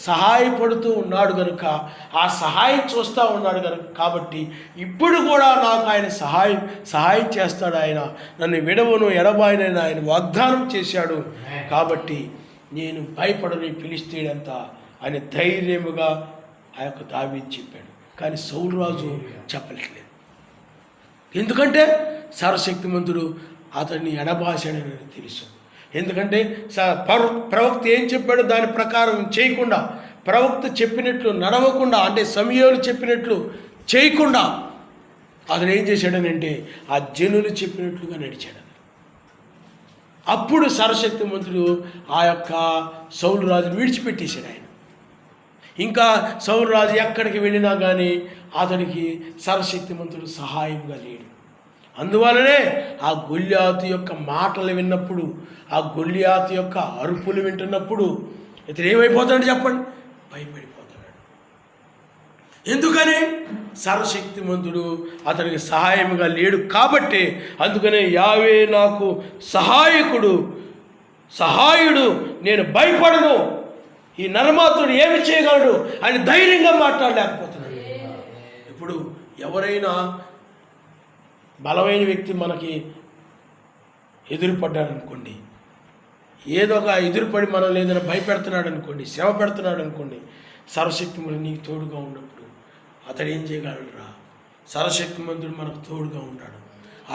సహాయపడుతూ ఉన్నాడు కనుక ఆ సహాయం చూస్తూ ఉన్నాడు కనుక కాబట్టి ఇప్పుడు కూడా నాకు ఆయన సహాయం చేస్తాడు. ఆయన నన్ను విడవను ఎడబాయనని ఆయన వాగ్దానం చేశాడు. కాబట్టి నేను భయపడని ఫిలిష్తీయుడంతా అని ధైర్యముగా ఆ యొక్క దావీదు చెప్పాడు. కానీ సౌలు రాజు చెప్పట్లేదు. ఎందుకంటే సర్వశక్తిమంతుడు అతన్ని ఎడబాసాడని తెలుసు. ఎందుకంటే ప్రవక్త ఏం చెప్పాడో దాని ప్రకారం చేయకుండా, ప్రవక్త చెప్పినట్లు నడవకుండా, అంటే సమూయేలు చెప్పినట్లు చేయకుండా అతను ఏం చేశాడనంటే ఆ జనులు చెప్పినట్లుగా నడిచాడు. అప్పుడు సర్వశక్తిమంతుడు ఆ యొక్క సౌలు రాజును విడిచిపెట్టేశాడు. ఆయన ఇంకా సౌలు రాజు ఎక్కడికి వెళ్ళినా కానీ అతనికి సర్వశక్తిమంతుడు సహాయంగా లేడు. అందువలనే ఆ గొల్యాతు యొక్క మాటలు విన్నప్పుడు, ఆ గొల్యాతు యొక్క అరుపులు వింటున్నప్పుడు ఇతను ఏమైపోతాడు చెప్పండి? భయపడిపోతాడు. ఎందుకని? సర్వశక్తిమంతుడు అతనికి సహాయముగా లేడు కాబట్టి. అందుకనే యావే నాకు సహాయుడు, నేను భయపడను, ఈ నరమాత్రుడు ఏమి చేయగలడు అని ధైర్యంగా మాట్లాడలేకపోతున్నాడు. ఇప్పుడు ఎవరైనా బలమైన వ్యక్తి మనకి ఎదురుపడ్డాడు అనుకోండి, ఏదో ఒక ఎదురుపడి మనం ఏదైనా భయపెడుతున్నాడు అనుకోండి, శ్రమ పెడుతున్నాడు అనుకోండి, సర్వశక్తిమంతుడు నీకు తోడుగా ఉన్నప్పుడు అతడు ఏం చేయగలరా? సర్వశక్తిమంతుడు మనకు తోడుగా ఉన్నాడు.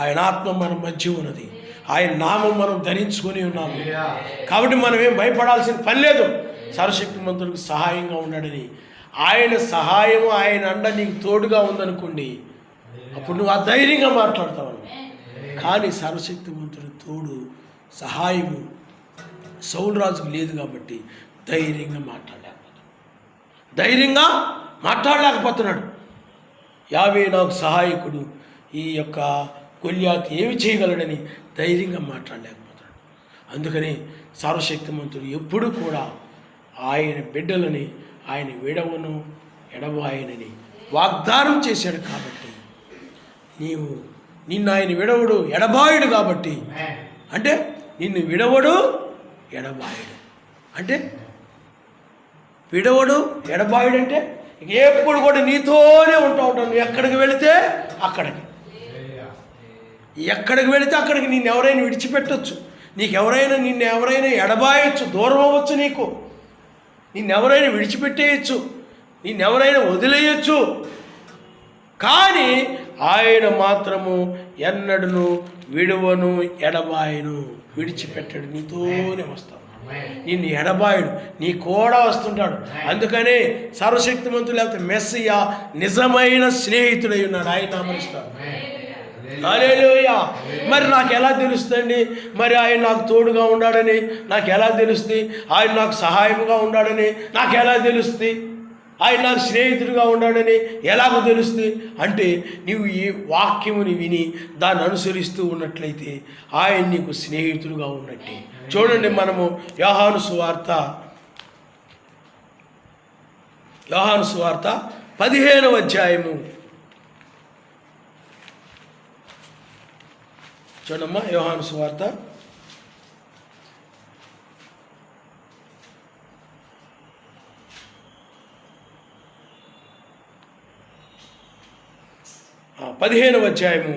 ఆయన ఆత్మ మన మధ్య ఉన్నది, ఆయన నామం మనం ధరించుకొని ఉన్నాము. కాబట్టి మనం ఏం భయపడాల్సిన పని లేదు. సర్వశక్తిమంతుడికి సహాయంగా ఉన్నాడని, ఆయన సహాయం, ఆయన అండ నీకు తోడుగా ఉందనుకోండి, అప్పుడు నువ్వు అధైర్యంగా మాట్లాడతావు. కానీ సర్వశక్తిమంతుడు తోడు, సహాయము సౌలు రాజుకు లేదు కాబట్టి ధైర్యంగా మాట్లాడలేకపోతున్నాడు. యావే నాకు సహాయకుడు, ఈ యొక్క గొల్యాతు ఏమి చేయగలడని ధైర్యంగా మాట్లాడలేకపోతున్నాడు. అందుకని సర్వశక్తిమంతుడు ఎప్పుడు కూడా ఆయన బిడ్డలని ఆయన విడవను ఎడబాయనని వాగ్దానం చేశాడు. కాబట్టి నిన్ను ఆయన విడవడు ఎడబాయుడు. కాబట్టి అంటే నిన్ను విడవడు ఎడబాయుడు అంటే, విడవడు ఎడబాయుడు అంటే ఎప్పుడు కూడా నీతోనే ఉంటాను. ఎక్కడికి వెళితే అక్కడికి నిన్ను ఎవరైనా విడిచిపెట్టచ్చు, నిన్ను ఎవరైనా ఎడబాయొచ్చు, దూరం అవ్వచ్చు, నిన్నెవరైనా విడిచిపెట్టేయచ్చు, నిన్నెవరైనా వదిలేయచ్చు. కానీ ఆయన మాత్రము ఎన్నడను విడువను ఎడబాయను, విడిచిపెట్టడు, నీతోనే వస్తాడు, నిన్ను ఎడబాయుడు, నీ కూడా వస్తుంటాడు. అందుకనే సర్వశక్తిమంతుడు లేకపోతే మెస్సియా నిజమైన స్నేహితుడై ఉన్నాడు, ఆయన నామనిస్తాడు. హల్లెలూయా. మరి నాకు ఎలా తెలుస్తుందండి? మరి ఆయన నాకు తోడుగా ఉన్నాడని నాకు ఎలా తెలుస్తుంది? ఆయన నాకు సహాయంగా ఉన్నాడని నాకు ఎలా తెలుస్తుంది? ఆయన నాకు స్నేహితుడిగా ఉన్నాడని ఎలాగో తెలుస్తుంది? అంటే నీవు ఈ వాక్యముని విని దాన్ని అనుసరిస్తూ ఉన్నట్లయితే ఆయన నీకు స్నేహితుడుగా ఉన్నట్టే. చూడండి, మనము యోహాను సువార్త 15వ అధ్యాయము చూడమ్మా. యోహాను సువార్త 15వ అధ్యాయము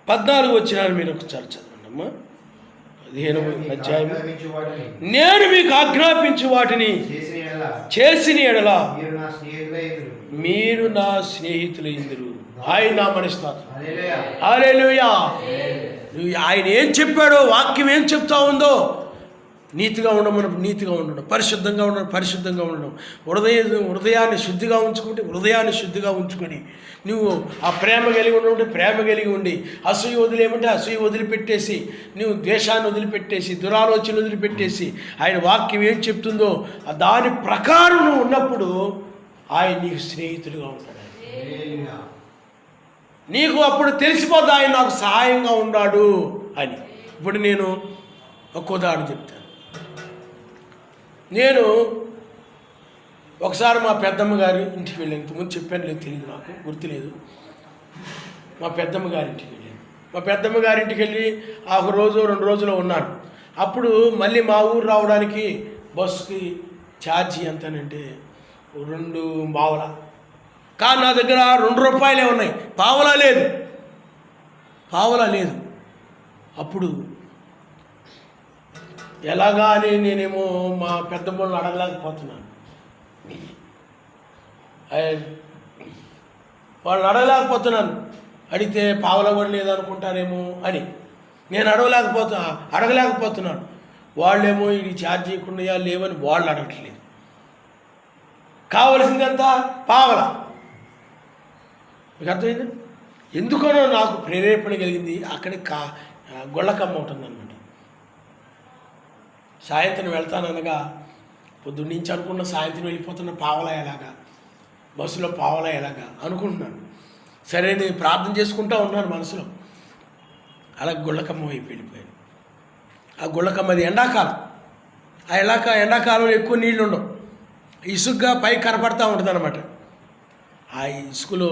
14 వచనాలు మీరు ఒకసారి చదవండి అమ్మా. 15వ అధ్యాయము. నేను మీకు ఆజ్ఞాపించు వాటిని చేసిన ఎడల మీరు నా స్నేహితులైందురు. ఆయన నామనిస్తారు. హల్లెలూయా. ఆయన ఏం చెప్పాడో, వాక్యం ఏం చెప్తా ఉందో, నీతిగా ఉండమని నీతిగా ఉండడం, పరిశుద్ధంగా ఉండడం పరిశుద్ధంగా ఉండడం, హృదయాన్ని శుద్ధిగా ఉంచుకుంటే హృదయాన్ని శుద్ధిగా ఉంచుకొని నువ్వు ఆ ప్రేమ కలిగి ఉంటే ప్రేమ కలిగి ఉండి, అసూయ వదిలేమంటే అసూయ వదిలిపెట్టేసి, నువ్వు ద్వేషాన్ని వదిలిపెట్టేసి, దురాలోచన వదిలిపెట్టేసి ఆయన వాక్యం ఏం చెప్తుందో దాని ప్రకారం నువ్వు ఉన్నప్పుడు ఆయన నీకు స్నేహితుడిగా ఉంటాడు. నీకు అప్పుడు తెలిసిపోద్ది ఆయన నాకు సహాయంగా ఉన్నాడు అని. ఇప్పుడు నేను ఒక ఉదాహరణ చెప్తాను. నేను ఒకసారి మా పెద్దమ్మ గారి ఇంటికి వెళ్ళాను. ఇంతకుముందు చెప్పాను లేదు, తెలియదు, నాకు గుర్తులేదు. మా పెద్దమ్మ గారింటికి వెళ్ళాను. మా పెద్దమ్మ గారింటికి వెళ్ళి ఒక రోజు 2 రోజులు ఉన్నాను. అప్పుడు మళ్ళీ మా ఊరు రావడానికి బస్సుకి ఛార్జీ ఎంతనంటే 2 పావలా. కానీ నా దగ్గర 2 రూపాయలే ఉన్నాయి, పావలా లేదు. అప్పుడు ఎలాగా అని నేనేమో మా పెద్దమ్మని అడగలేకపోతున్నాను. వాళ్ళని అడిగితే పావలా కూడా లేదనుకుంటారేమో అని నేను అడగలేకపోతున్నాను. వాళ్ళేమో ఇది ఛార్జ్ చేయకుండా లేవని వాళ్ళు అడగట్లేదు. కావలసిందంతా పావలా. మీకు అర్థమైందా? ఎందుకనో నాకు ప్రేరేపణ కలిగింది. అక్కడికి గొళ్ళకమ్మ ఉంటుందన్నమాట. సాయంత్రం వెళ్తాననగా పొద్దున్న నుంచి అనుకున్న సాయంత్రం వెళ్ళిపోతున్న పావలా ఎలాగా, బస్సులో పావలా ఎలాగా అనుకుంటున్నాను. సరే, నేను ప్రార్థన చేసుకుంటూ ఉన్నాను మనసులో. అలా గుళ్ళకమ్మ వైపు వెళ్ళిపోయాను. ఆ గుళ్ళకమ్మది ఎండాకాలం. ఎండాకాలంలో ఎక్కువ నీళ్ళు ఉండవు, ఇసుగ్గా పైకి కనపడతా ఉంటుంది అనమాట. ఆ ఇసుకలో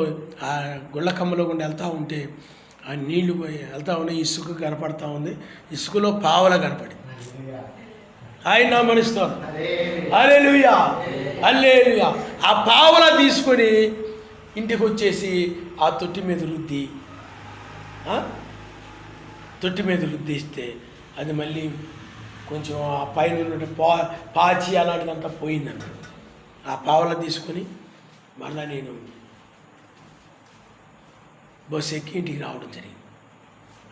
ఆ గుళ్ళకమ్మలో గుండా వెళ్తూ ఉంటే ఆ నీళ్లు వెళ్తూ ఉన్నాయి, ఇసుక కనపడతా ఉంది. ఇసుకలో పావలా కనపడింది. ఆయన నామనిస్తారు. హల్లెలూయా, హల్లెలూయా. ఆ పావలా తీసుకొని ఇంటికి వచ్చేసి ఆ తొట్టి మీద రుద్దిస్తే అది మళ్ళీ కొంచెం ఆ పైన పాచి అలాంటిదంతా పోయిందన్నమాట. ఆ పావలా తీసుకొని మళ్ళీ నేను బస్సు ఎక్కి ఇంటికి రావడం జరిగింది.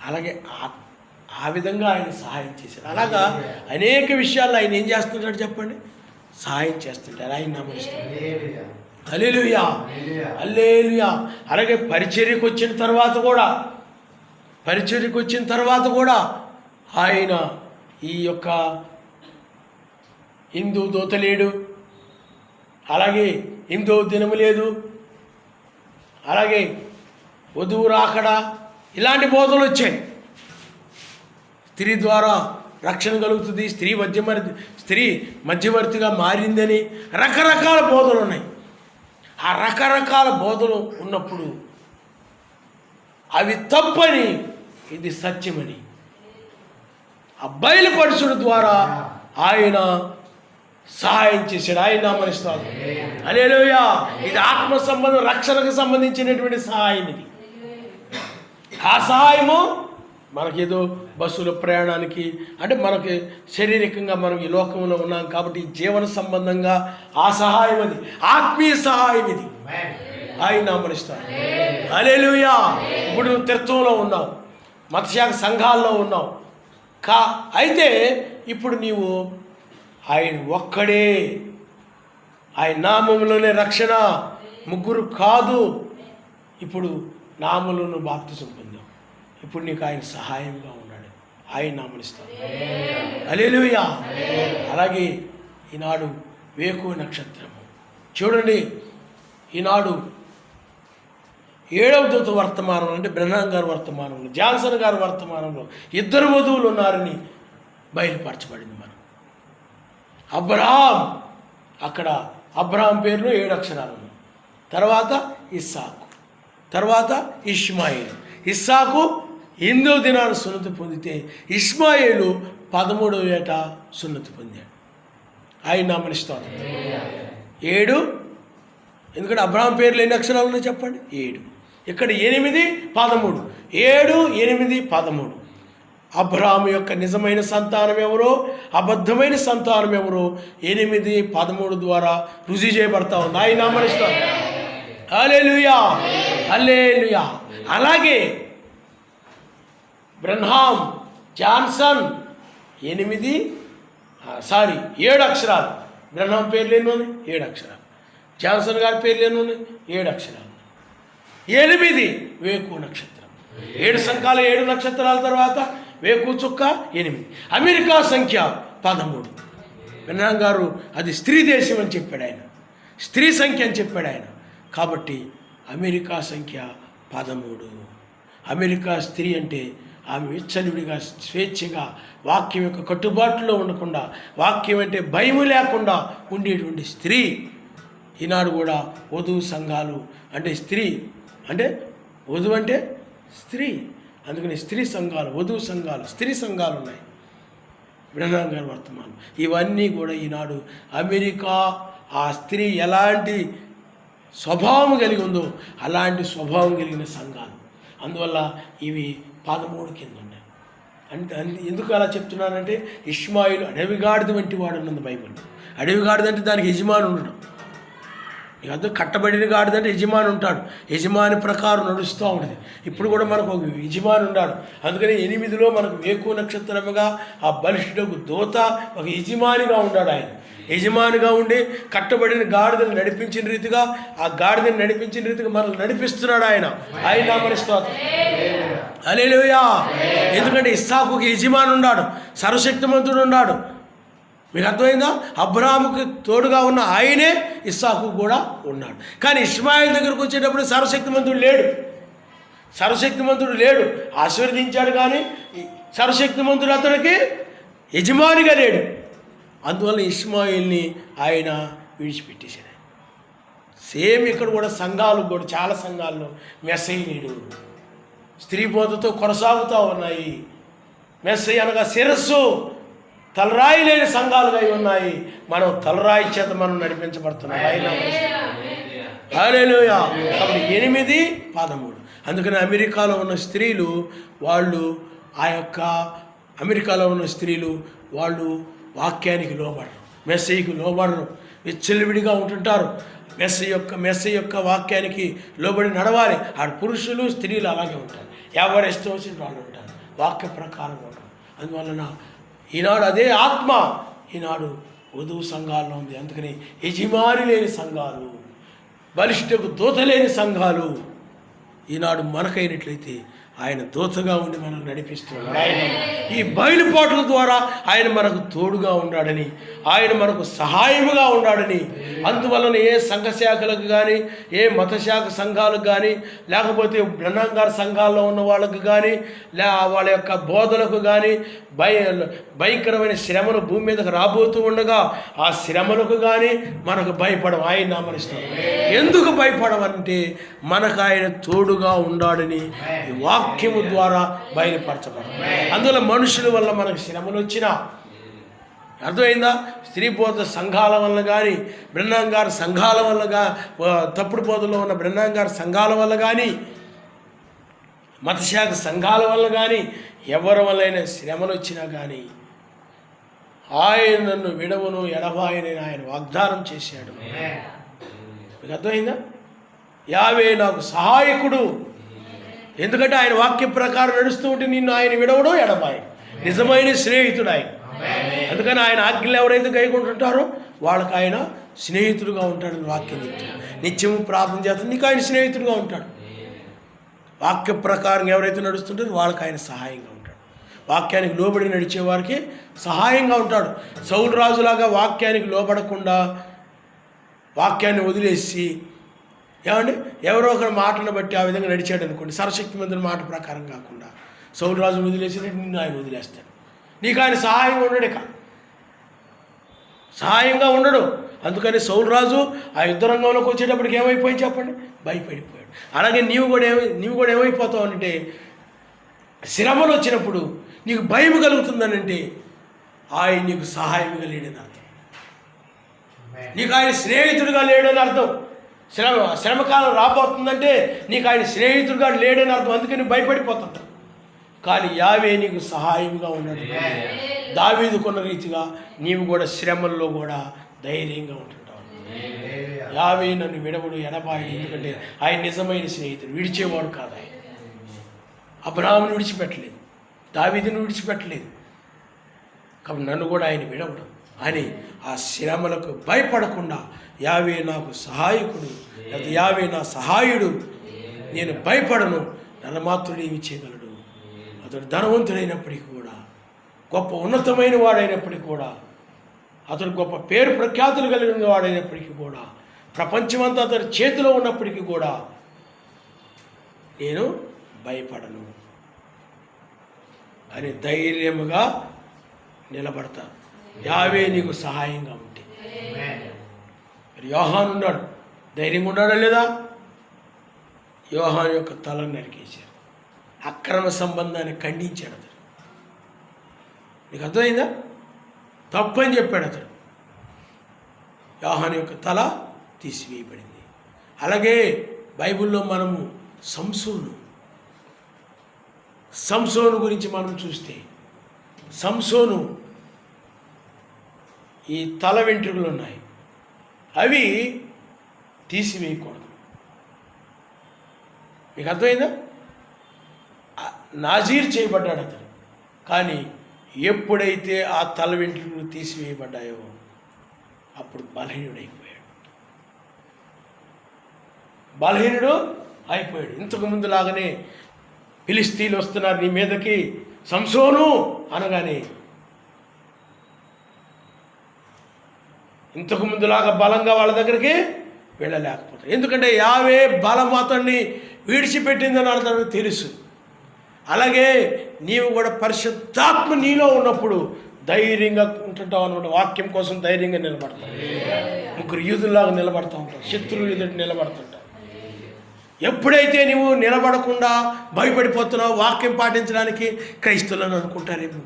అలాగే ఆ విధంగా ఆయన సహాయం చేశారు. అలాగా అనేక విషయాల్లో ఆయన ఏం చేస్తుంటాడు చెప్పండి? సహాయం చేస్తుంటారు. ఆయన నమస్కారం. హల్లెలూయా, హల్లెలూయా. అలాగే పరిచర్యకు వచ్చిన తర్వాత కూడా ఆయన ఈ యొక్క హిందూ దూత లేడు, అలాగే హిందూ దినము లేదు, అలాగే వధువు రాకడా, ఇలాంటి బోధలు వచ్చాయి. స్త్రీ ద్వారా రక్షణ కలుగుతుంది, స్త్రీ మధ్యవర్తిగా మారిందని రకరకాల బోధలు ఉన్నాయి. ఆ రకరకాల బోధలు ఉన్నప్పుడు అవి తప్పని, ఇది సత్యమని ఆ బయలుపరచడం ద్వారా ఆయన సహాయం చేశాడు. ఆయన నామనిస్తాడు. హల్లెలూయా. ఇది ఆత్మ సంబంధం, రక్షణకు సంబంధించినటువంటి సహాయం. ఇది ఆ సహాయము మనకేదో బస్సులో ప్రయాణానికి అంటే మనకి శారీరకంగా మనం ఈ లోకంలో ఉన్నాం కాబట్టి జీవన సంబంధంగా ఆ సహాయం అది, ఆత్మీయ సహాయం ఇది. ఆయన నామనిస్తాను. హల్లెలూయా. ఇప్పుడు నువ్వు తీర్థంలో ఉన్నావు, మత్స్యాక సంఘాల్లో ఉన్నావు అయితే ఇప్పుడు నీవు ఆయన ఒక్కడే, ఆయన నామములోనే రక్షణ, ముగ్గురు కాదు. ఇప్పుడు నామములను బాప్తిసం పొందావు, ఇప్పుడు నీకు ఆయన సహాయంగా ఉన్నాడు, ఆయన నామనిస్తాను. హల్లెలూయా. అలాగే ఈనాడు వేకువ నక్షత్రము చూడండి. ఈనాడు 7వ దూత వర్తమానంలో అంటే బ్రహ్నాం గారి వర్తమానంలో, జాన్సన్ గారి వర్తమానంలో 2 వధువులు ఉన్నారని బయలుపరచబడింది. మనం అబ్రహాం, అక్కడ అబ్రహాం పేరులో 7 అక్షరాలు ఉన్నాయి. తర్వాత ఇస్సాకు, తర్వాత ఇష్మాయేలు. ఇస్సాకు 8వ దినాన సున్నతి పొందితే ఇష్మాయేలు 13వ ఏట సున్నతి పొందాడు. ఆయన నామనిస్తాను. 7, ఎందుకంటే అబ్రహాం పేర్లు ఎన్ని అక్షరాలు ఉన్నాయి చెప్పండి? 7. ఇక్కడ 8, 13. 7, 8, 13. అబ్రహాము యొక్క నిజమైన సంతానం ఎవరో, అబద్ధమైన సంతానం ఎవరో 8, 13 ద్వారా రుజువు చేయబడతా ఉంది. ఆయన నామనిస్తాను. హల్లెలూయా, హల్లెలూయా. అలాగే బ్రహ్నాం, జాన్సన్ 7 అక్షరాలు. బ్రహ్నాం పేర్లు ఎన్ని ఉన్నాయి? 7 అక్షరాలు. జాన్సన్ గారి పేర్లు ఎన్ని ఉన్నాయి? 7 అక్షరాలు. 8 వేకువ నక్షత్రం. 7 సంఖ్యల 7 నక్షత్రాల తర్వాత వేకువ చుక్క 8. అమెరికా సంఖ్య 13. బ్రహ్నాం గారు అది స్త్రీ దేశం అని చెప్పాడు ఆయన, స్త్రీ సంఖ్య అని చెప్పాడు ఆయన. కాబట్టి అమెరికా సంఖ్య 13. అమెరికా స్త్రీ అంటే ఆమె విచ్చలవిడిగా స్వేచ్ఛగా వాక్యం యొక్క కట్టుబాటులో ఉండకుండా, వాక్యం అంటే భయం లేకుండా ఉండేటువంటి స్త్రీ. ఈనాడు కూడా వధువు సంఘాలు అంటే స్త్రీ అంటే వధువు అంటే స్త్రీ, అందుకని స్త్రీ సంఘాలు, వధువు సంఘాలు, స్త్రీ సంఘాలు ఉన్నాయి. బ్రహ్నాం గారి వర్తమానం ఇవన్నీ కూడా ఈనాడు అమెరికా ఆ స్త్రీ ఎలాంటి స్వభావం కలిగి ఉందో అలాంటి స్వభావం కలిగిన సంఘాలు. అందువల్ల ఇవి 13 కింద ఉన్నాయి. అంటే ఎందుకు అలా చెప్తున్నానంటే ఇష్మాయిలు అడవిగాడిద వంటి వాడు ఉన్నది బైబిల్. అడవిగాడిద అంటే దానికి యజమాని ఉండడం. ఇక కట్టబడిన గాడిదంటే యజమాని ఉంటాడు, యజమాని ప్రకారం నడుస్తూ ఉంటుంది. ఇప్పుడు కూడా మనకు ఒక యజమాని ఉన్నాడు. అందుకని 8లో మనకు వేకువ నక్షత్రముగా ఆ బలిష్ఠుడకు దూత ఒక యజమానిగా ఉన్నాడు. ఆయన యజమానిగా ఉండి కట్టబడిన గాడిదను నడిపించిన రీతిగా ఆ గాడిదని నడిపించిన రీతిగా మనల్ని నడిపిస్తున్నాడు ఆయన. ఆయన నామమున స్తోత్రం. హల్లెలూయా. ఎందుకంటే ఇస్సాకుకి యజమాని ఉన్నాడు, సర్వశక్తిమంతుడు ఉన్నాడు. మీకు అర్థమైందా? అబ్రాహాముకి తోడుగా ఉన్న ఆయనే ఇస్సాకు కూడా ఉన్నాడు. కానీ ఇష్మాయిల్ దగ్గరకు వచ్చేటప్పుడు సర్వశక్తిమంతుడు లేడు. ఆశీర్వదించాడు కానీ సర్వశక్తిమంతుడు అతనికి యజమానిగా లేడు. అందువల్ల ఇష్మాయిల్ని ఆయన విడిచిపెట్టేశాడు. సేమ్ ఇక్కడ కూడా సంఘాలు కూడా చాలా సంఘాల్లో మెస్సయ్య లేడు, స్త్రీ బోధతో కొనసాగుతూ ఉన్నాయి. మెస్సయ్య అనగా శిరస్సు, తలరాయి లేని సంఘాలుగా ఉన్నాయి. మనం తలరాయి చేత మనం నడిపించబడుతున్నాం. హల్లెలూయా. కాబట్టి 8, 13. అందుకని అమెరికాలో ఉన్న స్త్రీలు వాళ్ళు అమెరికాలో ఉన్న స్త్రీలు వాళ్ళు వాక్యానికి లోబడరు, మెస్సయ్యకు లోబడరు, విచ్చలవిడిగా ఉంటుంటారు. మెస్సయ్య యొక్క వాక్యానికి లోబడి నడవాలి. ఆడ పురుషులు స్త్రీలు అలాగే ఉంటారు, ఎవరు ఇష్టం వచ్చిన వాళ్ళు ఉంటారు, వాక్య ప్రకారం ఉంటారు. అందువలన ఈనాడు అదే ఆత్మ ఈనాడు వధువు సంఘాల్లో ఉంది. అందుకని యజమాని లేని సంఘాలు, బలిష్ఠకు దూత లేని సంఘాలు ఈనాడు మనకైనట్లయితే ఆయన దూతగా ఉండి మనల్ని నడిపిస్తున్నాడు. ఆయన ఈ బయలుపాట్ల ద్వారా ఆయన మనకు తోడుగా ఉన్నాడని, ఆయన మనకు సహాయముగా ఉన్నాడని. అందువలన ఏ సంఘ శాఖలకు కానీ, ఏ మతశాఖ సంఘాలకు కానీ, లేకపోతే బ్రహ్నాం గారి సంఘాల్లో ఉన్న వాళ్ళకు కానీ, వాళ్ళ యొక్క బోధలకు కానీ భయంకరమైన శ్రమను భూమి మీదకు రాబోతూ ఉండగా ఆ శ్రమలకు కానీ మనకు భయపడం. ఆయన నామనిస్తాం. ఎందుకు భయపడమంటే మనకు ఆయన తోడుగా ఉన్నాడని ఈ వాక్యము ద్వారా బయలుపరచబడదు. అందువల్ల మనుషుల వల్ల మనకు శ్రమలు వచ్చినా, అర్థమైందా? స్త్రీ బోధ సంఘాల వల్ల కానీ, బ్రహ్నాం గారి సంఘాల వల్ల తప్పుడు బోధలో ఉన్న బ్రహ్నాం గారి సంఘాల వల్ల కానీ మతశాఖ సంఘాల వల్ల కానీ ఎవరి వల్లైనా శ్రమలు వచ్చినా కానీ ఆయన నన్ను విడవను ఎడబాయనని ఆయన వాగ్దానం చేశాడు. మీకు అర్థమైందా? యావే నాకు సహాయకుడు. ఎందుకంటే ఆయన వాక్య ప్రకారం నడుస్తూ ఉంటే నిన్ను ఆయన విడవడం ఎడబాయను, నిజమైన స్నేహితుడు ఆయన. అందుకని ఆయన ఆజ్ఞలు ఎవరైతే గైకుంటుంటారో వాళ్ళకి ఆయన స్నేహితుడుగా ఉంటాడని వాక్యం చెప్తాడు. నిత్యము ప్రార్థన చేస్తాడు, నీకు ఆయన స్నేహితుడుగా ఉంటాడు. వాక్య ప్రకారం ఎవరైతే నడుస్తుంటారో వాళ్ళకి ఆయన సహాయంగా ఉంటాడు. వాక్యానికి లోబడి నడిచే వారికి సహాయంగా ఉంటాడు. సౌలు రాజులాగా వాక్యానికి లోబడకుండా వాక్యాన్ని వదిలేసి ఏమండి ఎవరో ఒకరి మాటను బట్టి ఆ విధంగా నడిచాడు అనుకోండి, సర్వశక్తి మందిని మాట ప్రకారం కాకుండా సౌలు రాజు వదిలేసి నిన్ను ఆయన వదిలేస్తాడు. నీకు ఆయన సహాయంగా ఉండడు, ఇక సహాయంగా ఉండడు. అందుకని సౌలు రాజు ఆ యుద్ధ రంగంలోకి వచ్చేటప్పటికి ఏమైపోయింది చెప్పండి? భయపడిపోయాడు. అలాగే నీవు కూడా ఏమైపోతావు అంటే, శ్రమలు వచ్చినప్పుడు నీకు భయం కలుగుతుందనంటే ఆయన నీకు సహాయంగా లేడని అర్థం, నీకు ఆయన స్నేహితుడిగా లేడని అర్థం. శ్రమకాలం రాబోతుందంటే నీకు ఆయన స్నేహితుడిగా లేడని అర్థం. అందుకని భయపడిపోతుంటావు. కానీ యావే నీకు సహాయంగా ఉన్నాడు. దావీదుకున్న రీతిగా నీవు కూడా శ్రమల్లో కూడా ధైర్యంగా ఉంటుంటావు. యావే నన్ను విడవడు ఎడబాయడు. ఎందుకంటే ఆయన నిజమైన స్నేహితుడు, విడిచేవాడు కాదు. ఆయన అబ్రహామును విడిచిపెట్టలేదు, దావీదును విడిచిపెట్టలేదు. కాబట్టి నన్ను కూడా ఆయన విడవడం అని ఆ శ్రమలకు భయపడకుండా యావే నాకు సహాయకుడు, లేదా యావే నా సహాయుడు, నేను భయపడను, నన్నమాత్రుడు ఏమి చేయగలడు. అతడు ధనవంతుడైనప్పటికీ కూడా, గొప్ప ఉన్నతమైన వాడైనప్పటికీ కూడా, అతడు గొప్ప పేరు ప్రఖ్యాతులు కలిగిన వాడైనప్పటికీ కూడా, ప్రపంచమంతా అతడి చేతిలో ఉన్నప్పటికీ కూడా నేను భయపడను అని ధైర్యముగా నిలబడతా. యావే నీకు సహాయంగా ఉంటే. మరి యోహాను ఉన్నాడు, ధైర్యంగా ఉన్నాడా లేదా? యోహాను యొక్క తలను నరికేశారు, అక్రమ సంబంధాన్ని ఖండించాడు అతడు. నీకు అర్థమైందా? తప్పని చెప్పాడు అతడు. యోహాను యొక్క తల తీసివేయబడింది. అలాగే బైబిల్లో మనము సంసోను గురించి మనం చూస్తే, సంసోను ఈ తల వెంట్రుకలు ఉన్నాయి, అవి తీసివేయకూడదు. మీకు అర్థమైందా? నాజీర్ చేయబడ్డాడు అతను. కానీ ఎప్పుడైతే ఆ తల వెంట్రుకలు తీసివేయబడ్డాయో అప్పుడు బలహీనుడు అయిపోయాడు. ఇంతకు ముందులాగానే ఫిలిస్తీన్లు వస్తున్నారు నీ మీదకి, సంసోను అనగానే ఇంతకు ముందులాగా బలంగా వాళ్ళ దగ్గరికి వెళ్ళలేకపోతారు. ఎందుకంటే యావే బలం అతన్ని విడిచిపెట్టిందని అతనికి తెలుసు. అలాగే నీవు కూడా పరిశుద్ధాత్మ నీలో ఉన్నప్పుడు ధైర్యంగా ఉంటుంటావు అన్నమాట. వాక్యం కోసం ధైర్యంగా నిలబడతావు. ముగ్గురు యూదుల్లాగా నిలబడతా ఉంటావు, శత్రువులు ఎదుటి నిలబడుతుంటావు. ఎప్పుడైతే నీవు నిలబడకుండా భయపడిపోతున్నావు వాక్యం పాటించడానికి, క్రైస్తవులను అనుకుంటారేమో,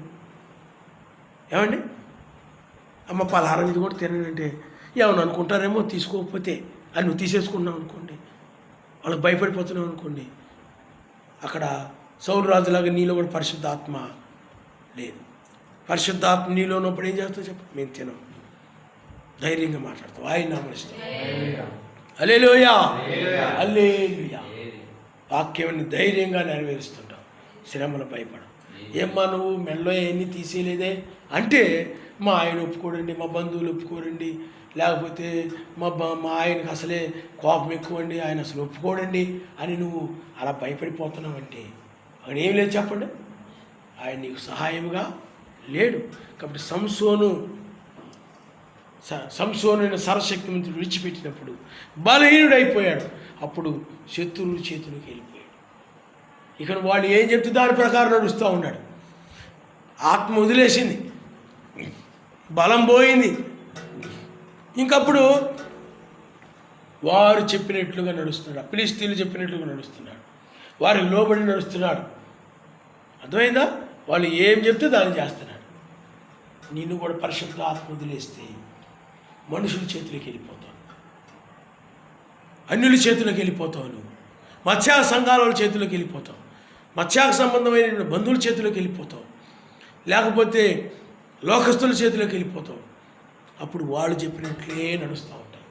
ఏమండి అమ్మ పలహారం ఇది కూడా తినంటే ఏమని అనుకుంటారేమో, తీసుకోకపోతే అని నువ్వు తీసేసుకున్నావు అనుకోండి, వాళ్ళకి భయపడిపోతున్నావు అనుకోండి. అక్కడ సౌలు రాజులాగా నీలో కూడా పరిశుద్ధాత్మ లేదు. పరిశుద్ధాత్మ నీలో ఉన్నప్పుడు ఏం చేస్తావు చెప్పు? మేము తినం, ధైర్యంగా మాట్లాడతాం, ఆయన నామనిస్తాం. హల్లెలూయా, హల్లెలూయా. వాక్యాన్ని ధైర్యంగా నెరవేరుస్తుంటావు, శ్రమలు భయపడవు. ఏమ్మా నువ్వు మెల్లో ఎన్ని తీసేయలేదే అంటే, మా ఆయన ఒప్పుకోడండి, మా బంధువులు ఒప్పుకోరండి, లేకపోతే మా ఆయనకు అసలే కోపం ఎక్కువండి, ఆయన అసలు ఒప్పుకోడండి అని నువ్వు అలా భయపడిపోతున్నావంటే అక్కడ ఏం లేదు చెప్పండి. ఆయన నీకు సహాయముగా లేడు. కాబట్టి సంసోను సర్వశక్తిమంతుడు విడిచిపెట్టినప్పుడు బలహీనుడైపోయాడు. అప్పుడు శత్రువుల చేతులకు వెళ్ళిపోయాడు. ఇక వాళ్ళు ఏం చెప్తే దాని ప్రకారం నడుస్తూ ఉన్నాడు. ఆత్మ వదిలేసింది, బలం పోయింది. ఇంకప్పుడు వారు చెప్పినట్లుగా నడుస్తున్నాడు, ఫిలిష్తీయులు చెప్పినట్లుగా నడుస్తున్నాడు, వారికి లోబడి నడుస్తున్నాడు. అర్థమైందా? వాళ్ళు ఏం చెప్తే దాన్ని చేస్తున్నాడు. నిన్ను కూడా పరిశుద్ధ ఆత్మ వదిలేస్తే మనుషుల చేతులకు వెళ్ళిపోతావు, అన్యుల చేతులకు వెళ్ళిపోతావు, నువ్వు మత్స్య సంఘాల చేతులకు వెళ్ళిపోతావు. మత్స్యాకు సంబంధమైన బంధువుల చేతిలోకి వెళ్ళిపోతావు, లేకపోతే లోకస్తుల చేతిలోకి వెళ్ళిపోతావు. అప్పుడు వాళ్ళు చెప్పినట్లే నడుస్తూ ఉంటావు,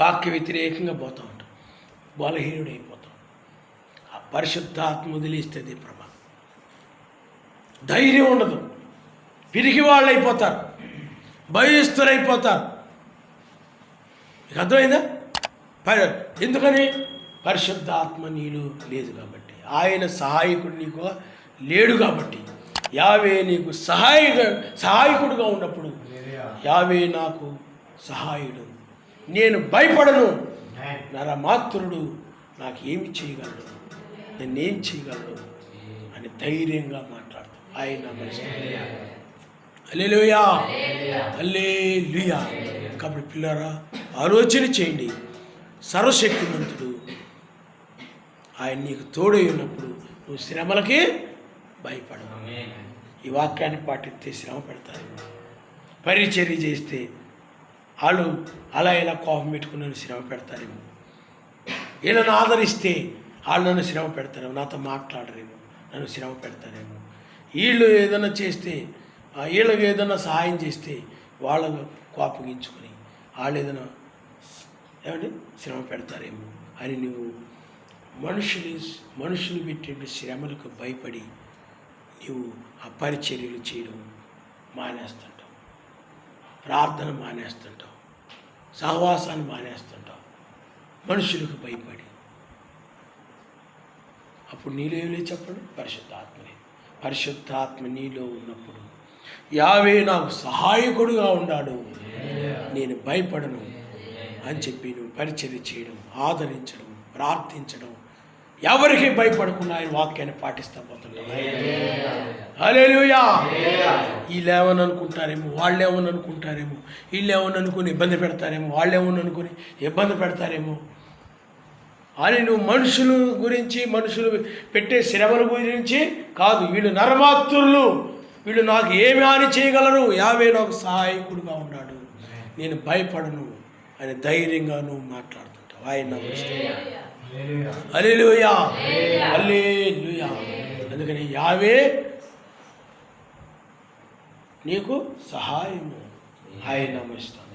వాక్య వ్యతిరేకంగా పోతూ ఉంటావు, బలహీనుడైపోతావు. ఆ పరిశుద్ధాత్మ వదిలేస్తుంది ప్రభా. ధైర్యం ఉండదు, పిరికి వాళ్ళు అయిపోతారు, భయస్తులైపోతారు. మీకు అర్థమైందా? ఎందుకని? పరిశుద్ధాత్మ నీలో లేదు కాబట్టి, ఆయన సహాయకుడు నీకు లేడు కాబట్టి. యావే నీకు సహాయకుడుగా ఉన్నప్పుడు, యావే నాకు సహాయుడు, నేను భయపడను, నరమాత్రుడు నాకు ఏమి చేయగలడు, నేనేం చేయగలడు అని ధైర్యంగా మాట్లాడతాం. ఆయన హల్లెలూయా, హల్లెలూయా. కాబట్టి పిల్లరా, ఆలోచన చేయండి. సర్వశక్తిమంతుడు ఆయన నీకు తోడై ఉన్నప్పుడు నువ్వు శ్రమలకి భయపడవు. ఈ వాక్యాన్ని పాటిస్తే శ్రమ పెడతారు, పరిచర్య చేస్తే వాళ్ళు అలా ఇలా కోపం పెట్టుకుని నన్ను శ్రమ పెడతారేమో, వీళ్ళని ఆదరిస్తే వాళ్ళు నన్ను శ్రమ పెడతారేమో, నాతో మాట్లాడరేమో, నన్ను శ్రమ పెడతారేమో. వీళ్ళు ఏదైనా చేస్తే, వీళ్ళకి ఏదైనా సహాయం చేస్తే వాళ్ళకు కోపగించుకొని వాళ్ళు ఏదైనా ఏమంటే శ్రమ పెడతారేమో అని నువ్వు మనుషులు పెట్టే శ్రమలకు భయపడి నువ్వు ఆ పరిచర్యలు చేయడం మానేస్తుంటావు, ప్రార్థన మానేస్తుంటావు, సహవాసాన్ని మానేస్తుంటావు మనుషులకు భయపడి. అప్పుడు నీలో ఏం లేదు చెప్పండి? పరిశుద్ధాత్మనే. పరిశుద్ధాత్మ నీలో ఉన్నప్పుడు యావే నాకు సహాయకుడుగా ఉన్నాడు, నేను భయపడను అని చెప్పి నువ్వు పరిచర్య చేయడం, ఆదరించడం, ప్రార్థించడం, ఎవరికి భయపడకుండా ఆయన వాక్యాన్ని పాటిస్తా పోతుంటాం. హల్లెలూయా. వీళ్ళేమని అనుకుంటారేమో, వాళ్ళేమని అనుకుంటారేమో, వీళ్ళేమని అనుకుని ఇబ్బంది పెడతారేమో, వాళ్ళేమని అనుకుని ఇబ్బంది పెడతారేమో అని నువ్వు మనుషుల గురించి, మనుషులు పెట్టే శ్రమల గురించి కాదు. వీళ్ళు నరమాత్రులు, వీళ్ళు నాకు ఏమి హాని చేయగలరు, యావే నాకు సహాయకుడుగా ఉన్నాడు, నేను భయపడను అని ధైర్యంగా నువ్వు మాట్లాడుతుంటావు. ఆయన హల్లెలూయా, హల్లెలూయా. అందుకని యావే నీకు సహాయము, ఆయన నమస్తాం.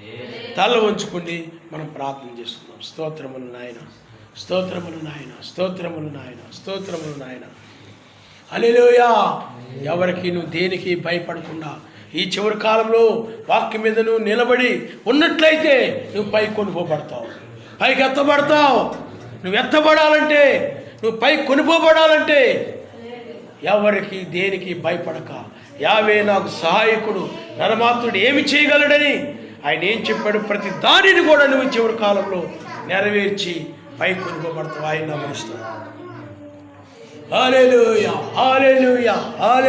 తల వంచుకొని మనం ప్రార్థన చేస్తున్నాం. స్తోత్రములు నాయన, స్తోత్రములు నాయన, స్తోత్రములు నాయన, స్తోత్రములు నాయన. హల్లెలూయా. ఎవరికి నువ్వు దేనికి భయపడకుండా ఈ చివరి కాలంలో వాక్యం మీద నువ్వు నిలబడి ఉన్నట్లయితే నువ్వు పైకి కొనుక్కోబడతావు, పైకి ఎత్తబడతావు. నువ్వు ఎత్తబడాలంటే, నువ్వు పైకి కొనుక్కోబడాలంటే ఎవరికి దేనికి భయపడక, యావే నాకు సహాయకుడు, నరమాత్రుడు ఏమి చేయగలడని ఆయన ఏం చెప్పాడు, ప్రతి దానిని కూడా నువ్వు చివరి కాలంలో నెరవేర్చి పైకి కొనుక్కోబడతావు. ఆయన నమస్తావు. హల్లెలూయా, హల్లెలూయా, హల్లెలూయా.